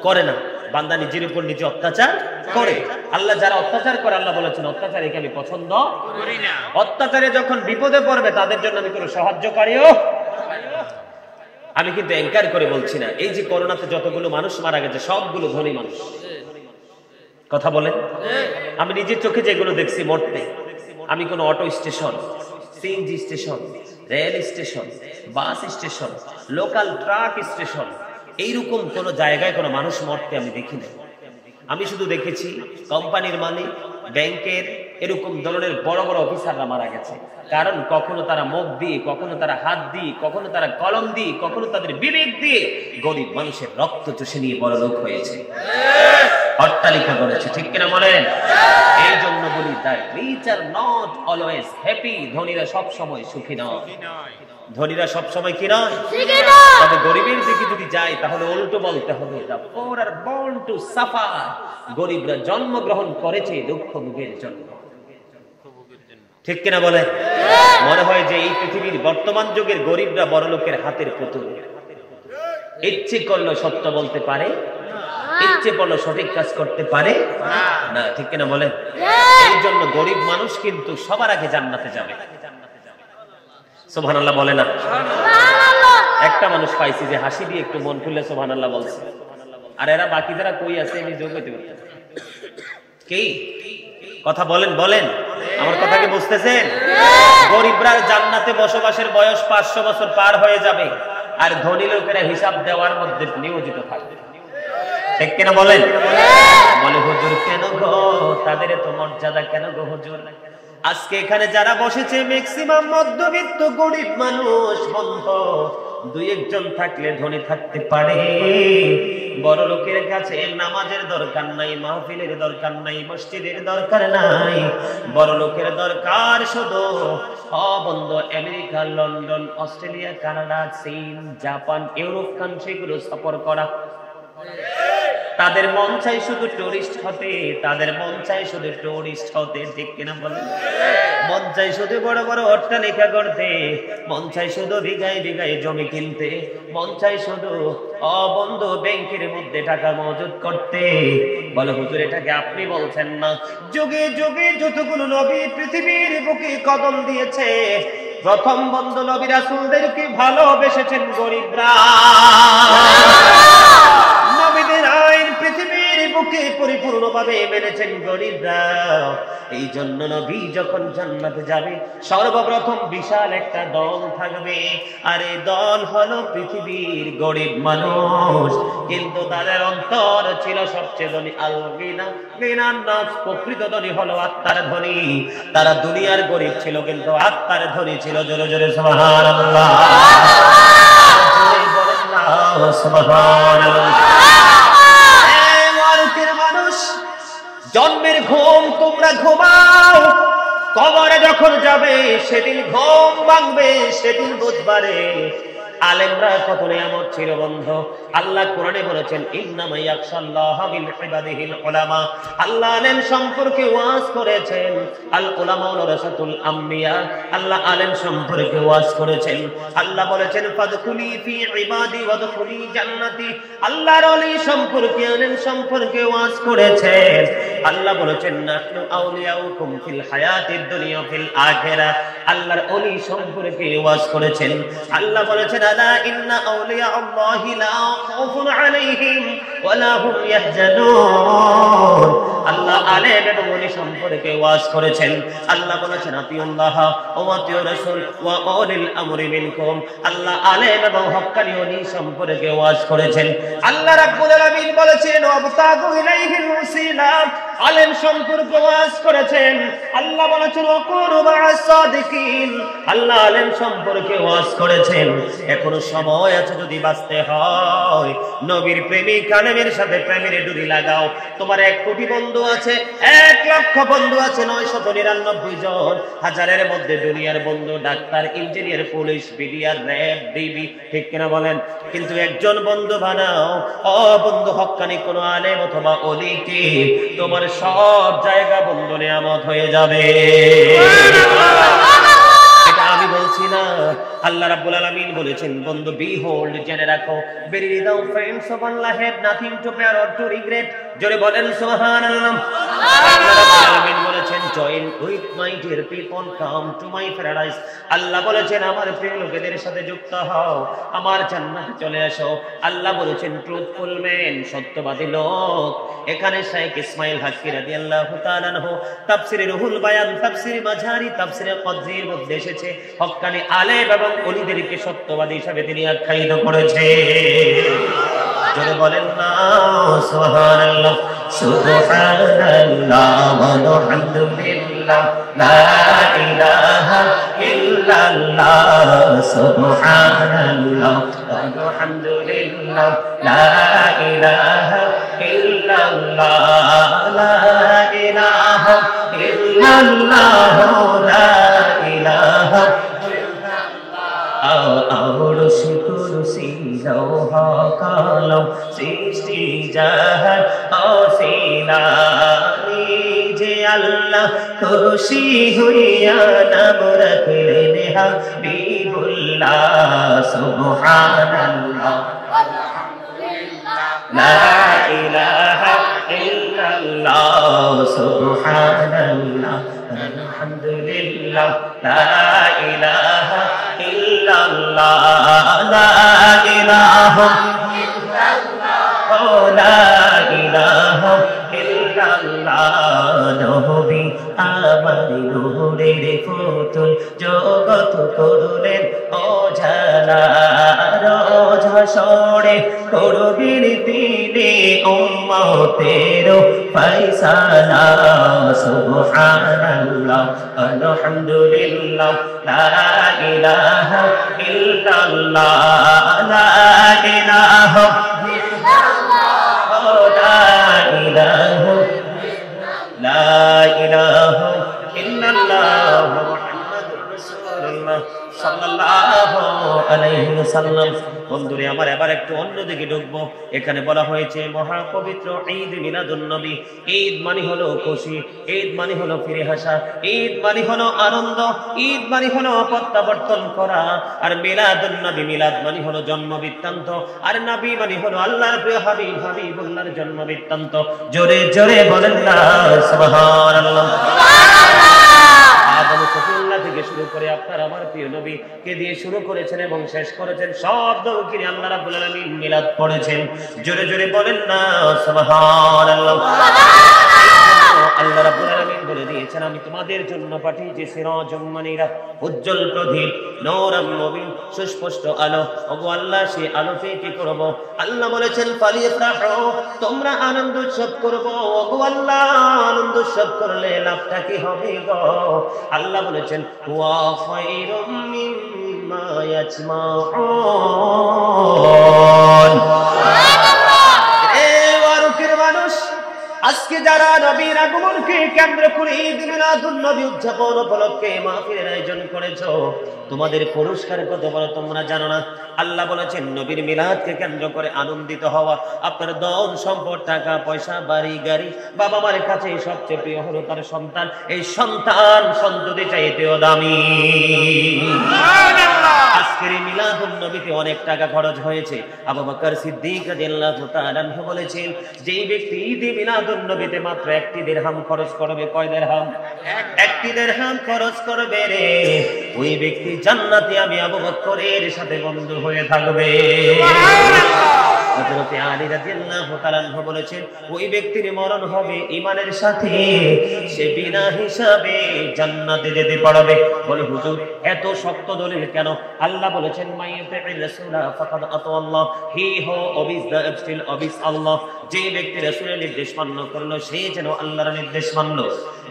করে না, বান্দা নিজের উপর নিজে অত্যাচার করে। আল্লাহ যারা অত্যাচার করে, আল্লাহ বলেছেন অত্যাচারীকে আমি পছন্দ করি না। অত্যাচারে যখন বিপদে পড়বে তাদের জন্য আমি কোনো সাহায্যকারীও। আমি কিন্তু এনকার করে বলছি না, এই যে করোনাতে যতগুলো মানুষ মারা গেছে সবগুলো ধনী মানুষ। কথা বলেন, আমি নিজের চোখে যেগুলো দেখছি মরতে, আমি কোনো auto station, CNG station, rail station, bus station, local truck station, এইরকম কোন জায়গায় কোনো মানুষ মরতে আমি দেখি না। আমি শুধু দেখেছি কোম্পানির মালিক, ব্যাংকের এরকম ধরনের বড় বড় অফিসাররা মারা গেছে। কারণ কখনো তারা মুখ দিয়ে, কখনো তারা হাত দিয়ে, কখনো তারা কলম দিয়ে, কখনো তাদের বিবেক দিয়ে গরিব মানুষের রক্ত চুষে নিয়ে বড় লোক হয়েছে, অট্টালিকা করেছে। ঠিক কিনা বলেন? এই জন্য বলি, the rich are not always happy. ধনীরা সব সময় সুখী নয়, ধনীরা সব সময় কি নয়, তবে গরিবের দিকে যদি যাই তাহলে উল্টো বলতে হবে, the poor are born to suffer. গরিবরা জন্মগ্রহণ করেছে দুঃখ ভোগের জন্য। ঠিক কিনা বলেন? মনে হয় যে এই পৃথিবীর বর্তমান যুগের গরিবরা বড় লোকের হাতের পুতুল, ইচ্ছে করলে সত্য বলতে পারে, ইচ্ছে করলে সঠিক কাজ করতে পারে না। ঠিক কিনা বলেন? এই জন্য গরিব মানুষ কিন্তু সবার আগে জান্নাতে যাবে। সুবহানাল্লাহ বলে না? একটা মানুষ পাইছি যে হাসি দিয়ে একটু মন খুলে সুবহানাল্লাহ বলছে, আর এরা বাকি যারা কই আছে আমি যোগ হইতে পারতাম কি? কথা বলেন, বলেন, আমার কথা কি বুঝতেছেন? গরিবরা জান্নাতে বসবাসের বয়স 500 বছর পার হয়ে যাবে, আর ধনী লোকেরা হিসাব দেওয়ার মধ্যে নিয়োজিত থাকবে। ঠিক কিনা বলেন? বলে হুজুর কেন গো, তাদের এত মর্যাদা কেন গো হুজুর? আজকে এখানে যারা বসেছে ম্যাক্সিমাম মধ্যবিত্ত গরিব মানুষ। বন্ধ দুই একজন থাকলে ধনী থাকতে পারে। বড় লোকের কাছে নামাজের দরকার নাই, মাহফিলের দরকার নাই, মসজিদের দরকার নাই। বড় লোকের দরকার শুধু বন্ধ আমেরিকা, লন্ডন, অস্ট্রেলিয়া, কানাডা, চীন, জাপান, ইউরোপ কান্ট্রিগুলো সফর করা। তাদের মন চাই শুধু টুরিস্ট হতে, তাদের মন চাই শুধু টুরিস্ট হতে। ঠিক কিনা বলেন? মন চাই শুধু বড় বড় অট্টালিকা করতে, মন চাই শুধু বিঘায় বিঘায় জমি কিনতে, মন চাই শুধু বন্ধ ব্যাংকের মধ্যে টাকা মজুদ করতে। বলে হুজুর এটাকে আপনি বলছেন না? যুগে যুগে যতগুলো নবী পৃথিবীর বুকে কদম দিয়েছে, প্রথম বন্ধ নবী রাসূলদেরকে ভালোবেসেছেন গরিবরা। নবীদের আইন পৃথিবীর বুকে পরিপূর্ণভাবে মেনেছেন গরিবরা। এই জন্য নবী যখন জান্নাতে যাবে সর্বপ্রথম বিশাল একটা দল থাকবে, আর এই দল হলো পৃথিবীর গরিব মানুষ। কিন্তু তাদের অন্তর ছিল সবচেয়ে ধনী। আল গিনা গিনান নাস, প্রকৃত ধনী হলো আত্মার ধনী। তারা দুনিয়ার গরিব ছিল কিন্তু আত্মার ধনী ছিল। জোরে জোরে সুবহানাল্লাহ, বলেন না সুবহানাল্লাহ। জন্মের ঘুম তোমরা ঘুমাও, কবরে যখন যাবে সেদিন ঘুম ভাঙবে, সেদিন বুধবারে। আলেমরা কত নিয়ামত ছিল বন্ধু। আল্লাহ কোরআনে বলেছেন ইন্নামা ইয়াখশাল্লাহা মিন ইবাদিহিল উলামা। আল্লাহ আলেম সম্পর্কে ওয়াজ করেছেন, আল উলামা ওয়ারাসাতুল আম্বিয়া। আল্লাহ আলেম সম্পর্কে ওয়াজ করেছেন। আল্লাহ বলেছেন ফাদখুলি ফি ইবাদি ওয়াদখুলি জান্নাতি। আল্লাহর ওলি সম্পর্কে, আলেম সম্পর্কে ওয়াজ করেছেন। আল্লাহ বলেছেন নাহনু আউলিয়াউকুম ফিল হায়াতিদ দুনিয়া ফিল আখিরাহ। আল্লাহর ওলি সম্পর্কে ওয়াজ করেছেন। আল্লাহ বলেছেন আলা ইন্না আউলিয়া আল্লাহি লা খাউফুন আলাইহিম ওয়া লা হুম ইয়াহজানুন। আল্লাহ আলেম এবং ওলি সম্পর্কে ওয়াজ করেছেন। আল্লাহ বলেছেন আতিউল্লাহ ওয়া আতিউর রাসূল ওয়া উলিল আমরি মিনকুম। আল্লাহ আলেম এবং হক্কানি ওলি সম্পর্কে ওয়াজ করেছেন। আল্লাহ রাব্বুল আলামিন বলেছেন ওয়াবতাগু ইলাইহিল ওয়াসিলা আলেম সম্পর্কে ওয়াজ করেছেন। আল্লাহ বলেছেন ওয়াকুনু মা'আস সাদিকিন, আল্লাহ আলেম সম্পর্কে ওয়াজ করেছেন। এখনো সময় আছে, যদি বাঁচতে হয় নবীর প্রেমিক আলেমের সাথে প্রেমের ডুরি লাগাও। তোমার 1 কোটি বন্ধু আছে, 1 লক্ষ বন্ধু আছে, 999 জন, হাজারের মধ্যে দুনিয়ার বন্ধু doctor, engineer, police, BDR, RAB, DB, ঠিক কিনা বলেন? কিন্তু একজন বন্ধু বানাও, বন্ধু হক্কানি কোন আলেম অথবা ওলিকে, তোমার সব জায়গা বন্ধু নিয়ামত হয়ে যাবে। এটা আমি বলছি না, আল্লাহ রাব্বুল আলামিন বলেছেন বন্ধু বিহোল্ড, জেনে রাখো, very thou friends of Allah have nothing to fear or to regret। জোরে বলেন সুবহানাল্লাহ। আল্লাহ রাব্বুল আলামিন বলেছেন join with my dear people, come to my paradise। আল্লাহ বলেছেন আমার প্রিয় লোকেদের সাথে যুক্ত হও, আমার জান্নাতে চলে আসো। আল্লাহ বলেছেন ট্রুথফুল ম্যান, সত্যবাদী লোক। এখানে শেখ ইসমাইল হাক্কি রাদিয়াল্লাহু তাআলা আনহু তাফসিরে রুহুল বায়ান, তাফসিরে মাঝারি, তাফসিরে কদরির মধ্যে এসেছে হক্কানি আলেম এবং ওলিদেরকে সত্যবাদী হিসেবে তিনি আখ্যায়িত করেছে। জোরে বলেন না সুবহানাল্লাহ। সুবহানাল্লাহ ওয়ালহামদুলিল্লাহ লা ইলাহা ইল্লাল্লাহ, সুবহানাল্লাহ ওয়ালহামদুলিল্লাহ লা ইলাহা ইল্লাল্লাহ, লা ইলাহা ইল্লাল্লাহ, লা ইলাহা আরশ কুরসি লৌহ কলম সৃষ্টি জাহান অসিলানি, যে আল্লাহ খুশি হইয়া নাম রাখলেন হাবিবুল্লাহ। সুবহানাল্লাহ লা ইলাহা ইল্লাল্লাহ, সুবহানাল্লাহ আলহামদুলিল্লাহ লা ইলাহা ইল্লাল্লাহ, লা ইলাহা ইল্লাল্লাহ, লা ইলাহা ইল্লাল্লাহ। নবী আমার নূরের পুতুল, জগৎ করলেন ওঝালা, রোজ হাসরে করবেন তিনি উম্মতের ফায়সালা। সুবহানাল্লাহ আলহামদুলিল্লাহ লা ইলাহা ইল্লাল্লাহ, লা ইলাহা ইল্লাল্লাহ, লা ইলাহা লা ইলাহা ইল্লাল্লাহ মুহাম্মাদুর রাসূলুল্লাহ সাল্লাল্লাহু আলাইহি ওয়াসাল্লাম। বন্ধুরে আমার এবার একটু অন্যদিকে ঢুকবো। এখানে বলা হয়েছে মহাপবিত্র ঈদ মিলাদুন নবী। ঈদ মানে হলো খুশি, ঈদ মানে হলো ফিরে আসা, ঈদ মানে হলো আনন্দ, ঈদ মানে হলো প্রত্যাবর্তন করা। আর মিলাদুন নবী, মিলাদ মানে হলো জন্ম বৃত্তান্ত, আর নবী মানে হলো আল্লাহর প্রিয় হাবিব, হাবিবুল্লাহর জন্ম বৃত্তান্ত। জোরে জোরে বলেন না সুবহানাল্লাহ। আদম সফিউল্লাহ থেকে শুরু করে আপনার আমার প্রিয় নবী কে দিয়ে শুরু করেছেন এবং শেষ করেছেন, সব নবীকে আল্লাহ রাব্বুল আলামিন মিলাদ পড়েছেন। জোরে জোরে বলেন না সুবহানাল্লাহ। আল্লাহ রাব্বুল আলামিন বলে দিয়েছেন আমি তোমাদের জন্য পাঠিয়েছি সিরাজুম মুনিরা, উজ্জ্বল প্রদীপ, নূরুম মুবিন, সুস্পষ্ট আলো। ওগো আল্লাহ সেই আলোতে কি করব? আল্লাহ বলেছেন ফালিফরাহু, তোমরা আনন্দ উৎসব করব। ওগো আল্লাহ আনন্দ উৎসব করলে লাভটা কি হবে গো? আল্লাহ বলেছেন ওয়া খায়রুম মিম্মা ইয়াজমাউন। আজকে যারা নবীর আগমনকে কেন্দ্র করে ঈদ মিলাদুন নবী উদযাপন উপলক্ষে মাহফিলের আয়োজন করেছো, তোমাদের পুরস্কার কত বড় তোমরা জানো না? আল্লাহ বলেছেন নবীর মিলাদকে কেন্দ্র করে আনন্দিত হওয়া। আপনার ধন সম্পদ, টাকা পয়সা, বাড়ি গাড়ি, বাবা মার কাছে সবচেয়ে প্রিয় হলো তার সন্তান। এই সন্তান সন্ততি চাইতেও দামি। আজকের এই মিলাদুন নবীতে অনেক টাকা খরচ হয়েছে। আবু বকর সিদ্দিক রাদিয়াল্লাহু তাআলা আনহু বলেছেন যেই ব্যক্তি ঈদে মিলাদুন নবীতে মাত্র 1টি দিরহাম খরচ করবে, কয় দিরহাম? 1টি দিরহাম খরচ করবে রে, ওই ব্যক্তি জান্নাতে আমি আবু বকরের সাথে বন্ধু হয়ে থাকবে। হযরত আলী রাদিয়াল্লাহু তাআলা আনহু বলেছেন ওই ব্যক্তির মরণ হবে ঈমানের সাথে, সে বিনা হিসাবে জান্নাতে যেতে পারবে। বলে হুজুর এত শক্ত দলিল কেন? আল্লাহ বলেছেন মাইয়ুতি'র রাসূলা ফাকাদ আতাআল্লাহ, হি হু ওবিস দ্য স্টিল ওবিস আল্লাহ। যে ব্যক্তি রাসূলের নির্দেশ মান্য করলো সে যেন আল্লাহর নির্দেশ মানলো।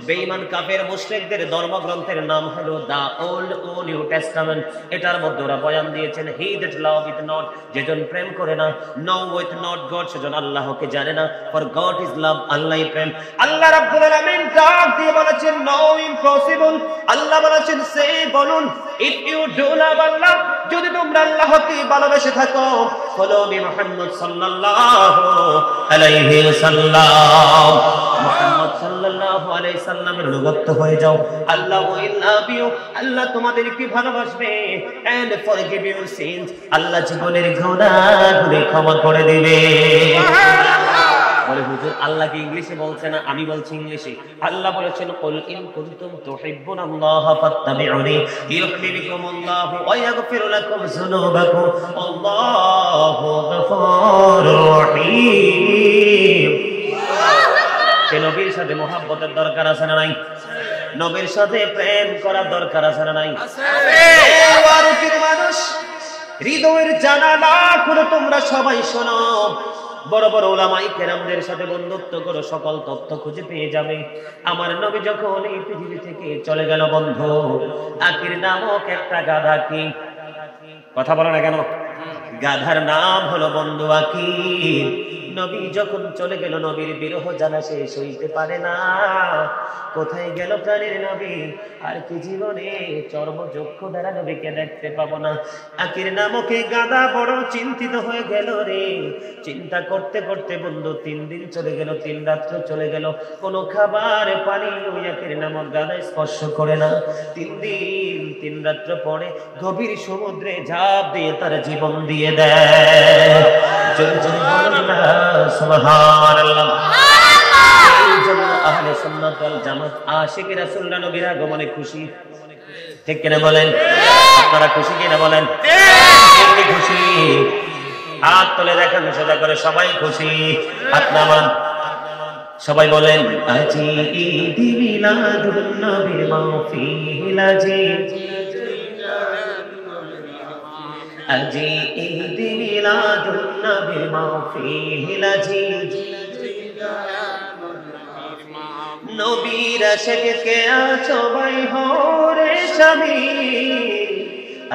বেঈমান কাফের মুশরিকদের ধর্মগ্রন্থের নাম হলো দা ওল্ড ও নিউ টেস্টামেন্ট। এটার মধ্যে ওরা বয়ান দিয়েছেন he that love with not, যেজন প্রেম করে না, নো উইথ নট গড, সেজন আল্লাহকে জানে না। ফর গড ইজ লাভ, আল্লাহই প্রেম। আল্লাহ রাব্বুল আলামিন ডাক দিয়ে বলেছেন নো ইম্পসিবল। আল্লাহ বলেছেন সে বলুন ইফ ইউ ডু লাভ আল্লাহ, যদি তোমরা আল্লাহকে ভালোবেসে থাকো, ফলো মি মুহাম্মদ সাল্লাল্লাহু আলাইহি ওয়াসাল্লাম, মুহাম্মদ সাল্লাল্লাহু আলাইহি সাল্লামের অনুগত হয়ে যাও। আল্লাহ উইল লাভ ইউ, আল্লাহ তোমাদেরকে ভালোবাসবে। এন্ড ফরগিভ ইউর সিনস, আল্লাহ জীবনের গুনাহগুলো ক্ষমা করে দিবে। বলে হুজুর আল্লাহ কি ইংলিশে বলছে না? আমি বলছি ইংলিশে। আল্লাহ বলেছেন কুল ইন কুনতুম তুহিব্বুনাল্লাহ ফাত্তাবিউনি ইউহিব্বুকুমুল্লাহু ওয়া ইয়াগফির লাকুম যুনুবাকুম আল্লাহু গফুরুর রহিম। সে নবীর সাথে মহব্বতের দরকার আছে না নাই? নবীর সাথে প্রেম করার দরকার আছে না নাই? আছে। মানুষ হৃদয়ের জানালা খুলে তোমরা সবাই শোনো, বড় বড় উলামায়ে কেরামদের সাথে বন্ধুত্ব করো, সকল তথ্য খুঁজে পেয়ে যাবে। আমার নবী যখন এই পৃথিবী থেকে চলে গেল বন্ধু, আকির নামক একটা গাধা, কি কথা বলো না কেন? গাধার নাম হলো বন্ধু আকির। নবী যখন চলে গেল, নবীর বিরহ জানা সে সইতে পারে না। কোথায় গেল প্রাণের নবী? আর কি জীবনে চর্মচক্ষু দ্বারা নবীকে দেখতে পাবো না। আকির নামক গাধা বড় চিন্তিত হয়ে গেল রে। চিন্তা করতে করতে বন্ধু 3 দিন চলে গেল, 3 রাত্র চলে গেল, কোনো খাবার পানি ওই আকির নামক গাধা স্পর্শ করে না। 3 দিন 3 রাত্র পরে গভীর সমুদ্রে ঝাঁপ দিয়ে তার জীবন দিয়ে দেয়। জোরে জোরে বলুন না সুবহানাল্লাহ। এই জন্য আহলে সুন্নাত ওয়াল জামাত আশিক রাসূলুল্লাহ নবীর আগমনে খুশি, ঠিক কিনা বলেন? আপনারা খুশি কিনা বলেন? ঠিক খুশি। হাত তুলে দেখান সোজা করে, সবাই খুশি। হাত নামান, সবাই বলেন আজি ঈদ মিলাদুন নবীর মাহফিল, আজি আজি ঈদ মিলাদুন নবীর মাহফিল, আজি নবীর আশিককে আছো ভাই হরে শামিল,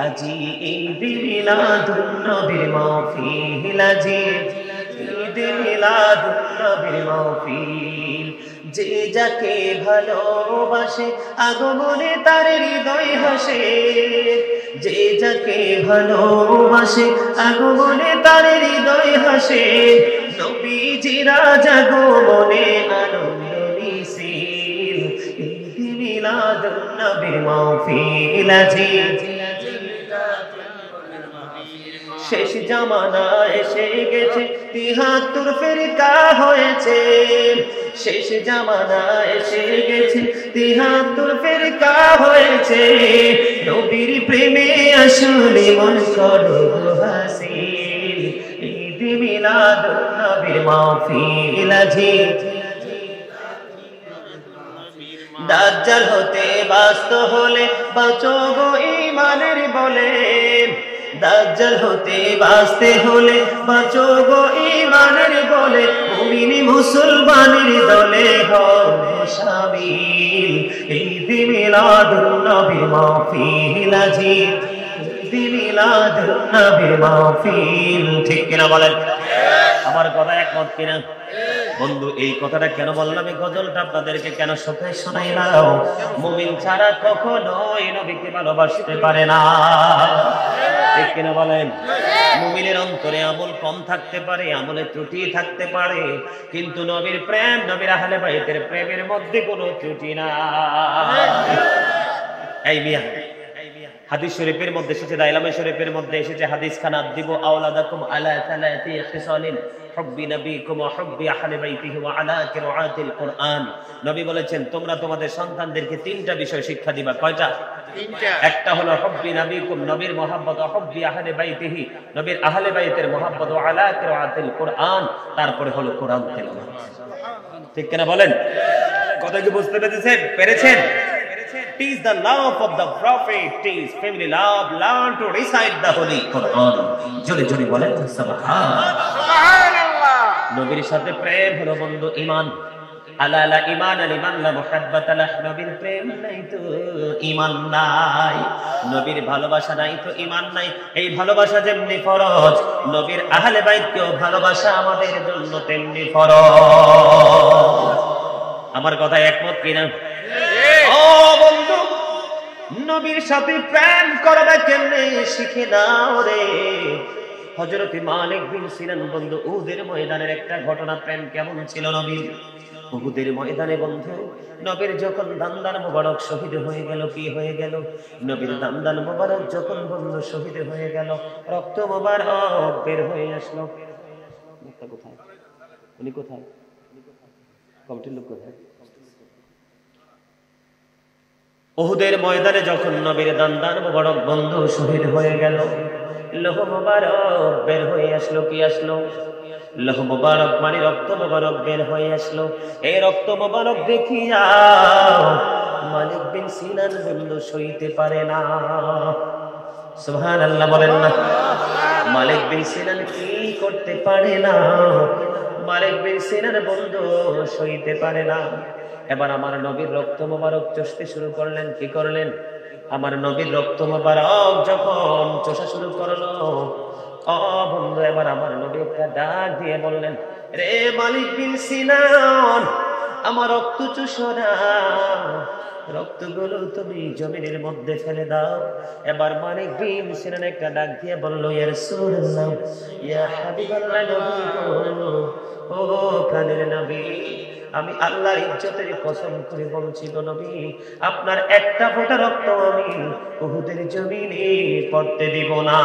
আজি ঈদ মিলাদুন নবীর মাহফিল, আজি ঈদ মিলাদুন নবীর মাহফিল। যে যাকে ভালোবাসে আগমনে তার হৃদয় হাসে, যে যাকে ভালোবাসে আগমনে তার হৃদয় হাসে। নবীজির আগমনে আনন্দ মিছিল, ঈদ মিলাদুন নবীর মাহফিল, আজি শেষ জামানা এসে গেছে, ৭৩ ফিরকা হয়েছে। শেষ জামানা এসে গেছে, ৭৩ ফিরকা হয়েছে। নবীর প্রেমে আসলে মন করো হাসিল, ঈদ মিলাদুন নবীর মাহফিল, আজি দাজ্জাল হতে বাঁচতে হলে বাঁচো গো ঈমানের বলে, দাজ্জাল হতে বাঁচতে হলে বাঁচো গো ঈমানের বলে। মুমিন মুসলমানের দলে হও শামিল, ঈদ মিলাদুন নবীর মাহফিল, আজি ঈদ মিলাদুন নবীর মাহফিল। ঠিক কিনা বলেন? আমার কথা একমত কিনা? বন্ধু এই কথাটা কেন বললাম, এই গজলটা আপনাদেরকে কেন শোনাইলাম? মুমিন ছাড়া কখনো এই নবীকে ভালোবাসতে পারে না, ঠিক কিনা বলেন? মুমিনের অন্তরে আমল কম থাকতে পারে, আমলে ত্রুটি থাকতে পারে, কিন্তু নবীর প্রেম, নবীর আহলে বাইতের প্রেমের মধ্যে কোনো ত্রুটি নাই। এই মিয়া হাদিস শরীফের মধ্যে এসেছে, দাইলামে শরীফের মধ্যে এসেছে হাদিস খানা দিব আওলাদাকুম আলা সালাতি খিসালিন হুব্বি নবীকুম ওয়া হুব্বি আহলি বাইতিহি ওয়া আলা কিরাআতিল কুরআন। নবী বলেছেন তোমরা তোমাদের সন্তানদেরকে তিনটা বিষয় শিক্ষা দিবা। কয়টা? তিনটা। একটা হলো হুব্বি নবীকুম, নবীর মুহাব্বত, ওয়া হুব্বি আহলি বাইতিহি, নবীর আহলে বাইতের মুহাব্বত, ওয়া আলা কিরাআতিল কুরআন, তারপরে হলো কোরআন তেলাওয়াত। ঠিক কিনা বলেন? কথা কি বুঝতে পেরেছেন? Teach the love of the prophet, teach family love, learn to recite the holy Quran. জোরে জোরে বলেন সুবহানাল্লাহ। নবীর সাথে প্রেম হলো বন্ধু ঈমান। আলা লা ঈমান লিমান লা মুহাব্বাতা লাহ, নবীর প্রেম নাই তো ঈমান নাই, নবীর ভালোবাসা নাই তো ঈমান নাই। এই ভালোবাসা যেমনি ফরজ, নবীর আহলে বাইতকেও ভালোবাসা আমাদের জন্য তেমনি ফরজ। আমার কথা একমত কিনা? ও বন্ধু, নবীর সাথে প্রেম করবে কেমনে শিখে নাও রে। হযরত মালিক বিন সিনান বন্ধু উহুদের ময়দানের একটা ঘটনা, প্রেম কেমন ছিল নবীর। উহুদের ময়দানে বন্ধু নবীর যখন দান্দান মোবারক শহীদ হয়ে গেল, কি হয়ে গেল? নবীর দান্দান মোবারক যখন বন্ধু শহীদ হয়ে গেল, রক্ত মোবারক বের হয়ে আসলো। কোথায় উনি? কোথায় কমিটির লোক? কোথায়? উহুদের ময়দানে যখন নবীর দান্দান মোবারক বন্ধু শহীদ হয়ে গেল, লোহ মোবারক বের হয়ে আসলো। কি আসলো? লোহ মোবারক মানে রক্ত মোবারক বের হয়ে আসলো। এই রক্ত মোবারক দেখিয়া মালিক বিন সিনান বন্ধু সইতে পারে না। সুবহানাল্লাহ বলেন না। মালিক বিন সিনান কি করতে পারে না? মালিক বিন সিনান বন্ধু সইতে পারে না। এবার আমার নবীর রক্ত মোবারক চষতে শুরু করলেন। কি করলেন? আমার নবীর রক্ত মোবারক যখন চষা শুরু করলো, ও বন্ধু, এবার আমার নবী একটা ডাক দিয়ে বললেন, রে মালিক বিন সিনান, আমার রক্ত চুষো না, রক্তগুলো তুমি জমিনের মধ্যে ফেলে দাও। এবার মালিক বিন সিনান একটা ডাক দিয়ে বলল, ইয়া রাসূলুল্লাহ, ইয়া হাবিবাল্লাহ, নবী গো, ও প্রাণের নবী, আমি আল্লাহর ইজ্জতের কসম করে বলছি গো নবী, আপনার একটা ফোঁটা রক্ত আমি উহুদের জমিনে পড়তে দিব না।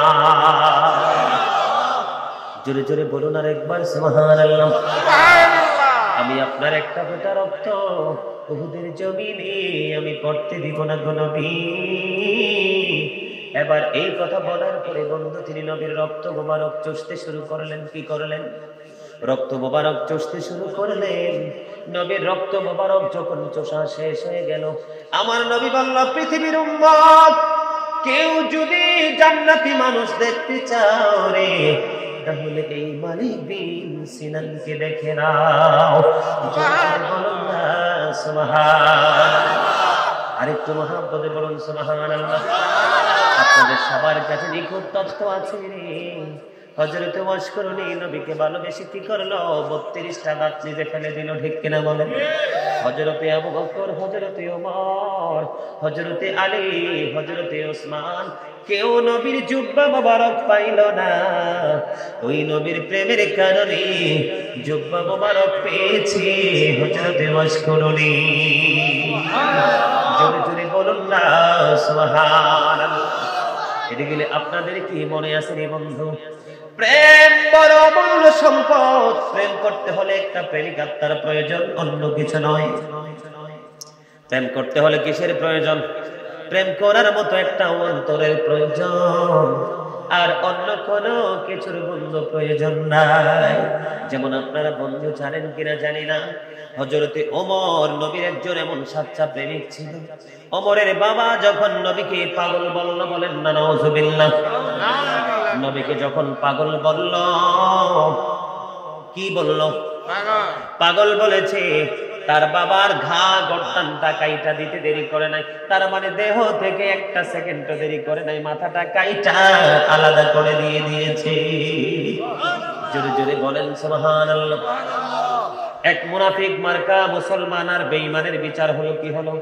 জোরে জোরে বলুন আর একবার সুবহানাল্লাহ। আমি আপনার একটা ফোঁটা রক্ত উহুদের জমিনে আমি পড়তে দিব না গো নবী। এবার এই কথা বলার পরে বন্ধু তিনি নবীর রক্ত মোবারক চষতে শুরু করলেন। কি করলেন? রক্ত মোবারক চষতে শুরু করলেন। নবীর রক্ত মোবারক যখন চষা শেষ হয়ে গেল, আমার নবী বলল, পৃথিবীর উম্মত, কেউ যদি জান্নাতি মানুষ দেখতে চাও রে, তাহলে এই মালিক বিন সিনানকে দেখে নাও। আরেকটু মহাব্বতে বলুন সুবহানাল্লাহ। আপনাদের সবার কাছে নিখুঁত তথ্য আছে রে। হযরতে ওয়াশকরুনি নবীকে ভালোবেসে কি করলো? 32টা দাঁত নিজে ফেলে দিল। ঠিক কিনা বলেন? হযরতে আবু বকর, হযরতে ওমর, হযরতে আলী, হযরতে ওসমান, কেউ নবীর জুব্বা মোবারক পাইল না। ওই নবীর প্রেমের কারণে জুব্বা মোবারক পেয়েছে হযরতে ওয়াশকরুনি। জোরে জোরে বলুন না সুবহানাল্লাহ। এদিকে আপনাদের কি মনে আছে রে বন্ধু? প্রেম বড় অমূল্য সম্পদ। প্রেম করতে হলে একটা প্রেমিকার প্রয়োজন, অন্য কিছু নয়। প্রেম করতে হলে কিসের প্রয়োজন? প্রেম করার মতো একটা অন্তরের প্রয়োজন, আর অন্য কোনো কিছুর বন্ধু প্রয়োজন নাই। যেমন আপনারা বন্ধু জানেন কিনা জানি না, হযরতে ওমর নবীর একজন এমন সাচ্চা প্রেমিক ছিল। ওমরের বাবা যখন নবীকে পাগল বলল, বলেন না নাউযুবিল্লাহ, নবীকে যখন পাগল বলল, কি বলল? পাগল বলেছে। তার বাবার ঘা গর্দানটা কাইটা দিতে দেরি করে নাই, তার মানে দেহ থেকে একটা সেকেন্ডও দেরি করে নাই, মাথাটা কাইটা আলাদা করে দিয়ে দিয়েছে। জোরে জোরে বলেন সুবহানাল্লাহ। এক মুনাফিক মার্কা মুসলমান আর বেঈমানের বিচার হলো কি হলো?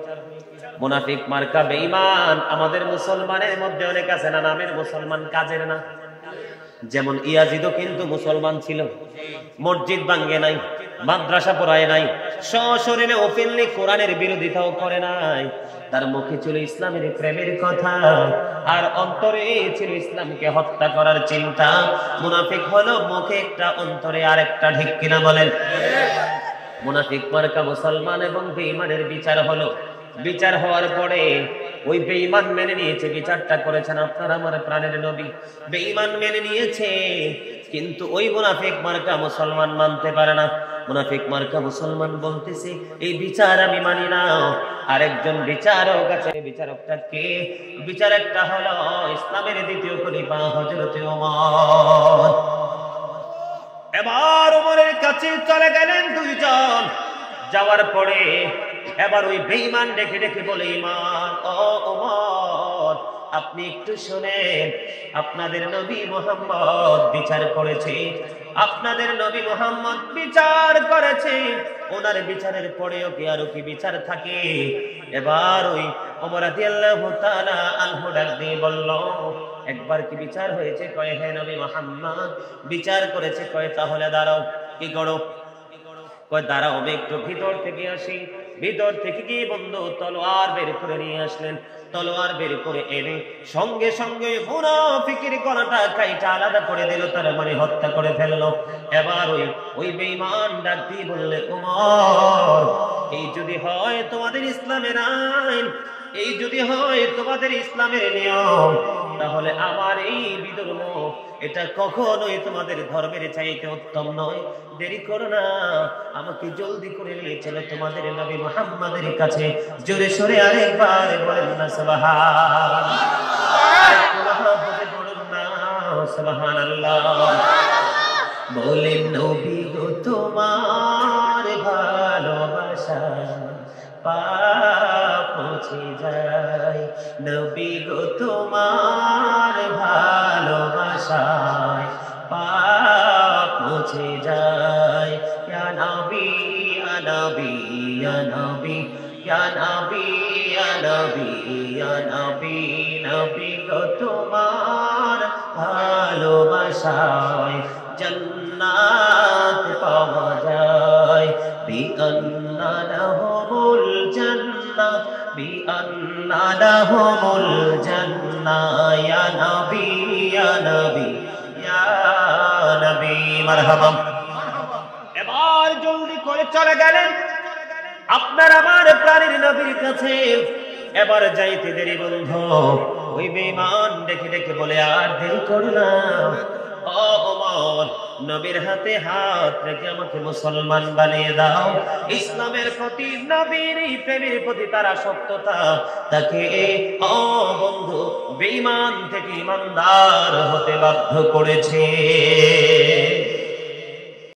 মুনাফিক মার্কা বেঈমান আমাদের মুসলমানের মধ্যে অনেক আছে না, নামের মুসলমান কাজের না। যেমন ইয়াজিদও কিন্তু মুসলমান ছিল, মসজিদ ভাঙ্গে নাই, মাদ্রাসা পড়ায় নাই, সশরীরে ওপেনলি কোরআনের বিরোধিতাও করে নাই, তার মুখে ছিল ইসলামের প্রেমের কথা, আর অন্তরে ছিল ইসলামকে হত্যা করার চিন্তা। মুনাফিক হলো মুখে একটা, অন্তরে আরেকটা। ঠিক কিনা বলেন? মুনাফিক মার্কা মুসলমান এবং বেঈমানের বিচার হলো, বিচার হওয়ার পরে ওই বেঈমান মেনে নিয়েছে, বিচারটা করেছেন আপনার আমার প্রাণের নবী, বেঈমান মেনে নিয়েছে, কিন্তু ওই মুনাফিক মার্কা মুসলমান মানতে পারে না। মুনাফিক মার্কা মুসলমান বলতেছে এই বিচার আমি মানি না। আরেকজন বিচারক আছে, বিচারকটা কে? বিচারকটা হলো ইসলামের দ্বিতীয় খলিফা হযরত ওমর। এবার ওমরের কাছে চলে গেলেন দুইজন, যাওয়ার পরে এবার ওই বেঈমান ডেকে ডেকে বলে, ইমান ও ওমর, আপনি একটু শুনেন, আপনাদের নবী মুহাম্মদ বিচার করেছে, আপনাদের নবী মুহাম্মদ বিচার করেছে, ওনার বিচারের পরেও কি আরো কি বিচার থাকে? এবার ওই ওমর রাদিয়াল্লাহু তাআলা আনহু ডাক দিয়ে বলল, একবার কি বিচার হয়েছে? কয় হে নবী মুহাম্মদ বিচার করেছে। কয় তাহলে দাঁড়াও, কি করো? কয় দাঁড়াও আমি একটু ভিতর থেকে আসি। ভিতর থেকে গিয়ে বন্ধু তলোয়ার বের করে নিয়ে আসলেন, তলোয়ার বের করে এনে সঙ্গে সঙ্গে মুনাফিকের গলাটা কাইটা আলাদা করে দিল, তার মানে হত্যা করে ফেললো। এবার ওই বেঈমান ডাক দিয়ে বললে, ওমর, এই যদি হয় তোমাদের ইসলামের আইন, এই যদি হয় তোমাদের ইসলামের নিয়ম, তাহলে আমার এই বিধর্ম এটা কখনোই তোমাদের ধর্মের চাইতে উত্তম নয়। দেরি করো না, আমাকে জলদি করে নিয়ে চলো তোমাদের নবী মুহাম্মাদের কাছে। জোরে সোরে আরেকবার বলেন না সুবহানাল্লাহ। বলেন নবী গো তোমার ভালোবাসা পাপ মুছে যায়, নবী গো তোমার ভালোবাসায় পাপ মুছে যায়। ইয়া নবী ইয়া নবী ইয়া নবী ইয়া নবী ইয়া নবী ইয়া নবী, নবী গো তোমার ভালোবাসায় জান্নাত পাওয়া যায়। বিআন্না লাহুমুল জান্নাহ, বিআন্না লাহুমুল জান্নাহ, ইয়া নবী ইয়া নবী ইয়া নবী। মারহাবা। এবার জলদি করে চলে গেলেন আপনার আমার প্রাণের নবীর কাছে। এবার যাইতে দেরি বন্ধু, ওই বেঈমান ডেকে ডেকে বলে, আর দেরি করো না ও ওমর, নবীর হাতে হাত রেখে আমাকে মুসলমান বানিয়ে দাও। ইসলামের প্রতি, নবীর এই প্রেমের প্রতি তার আসক্ততা তাকে ও বন্ধু বেঈমান থেকে ইমানদার হতে বাধ্য করেছে।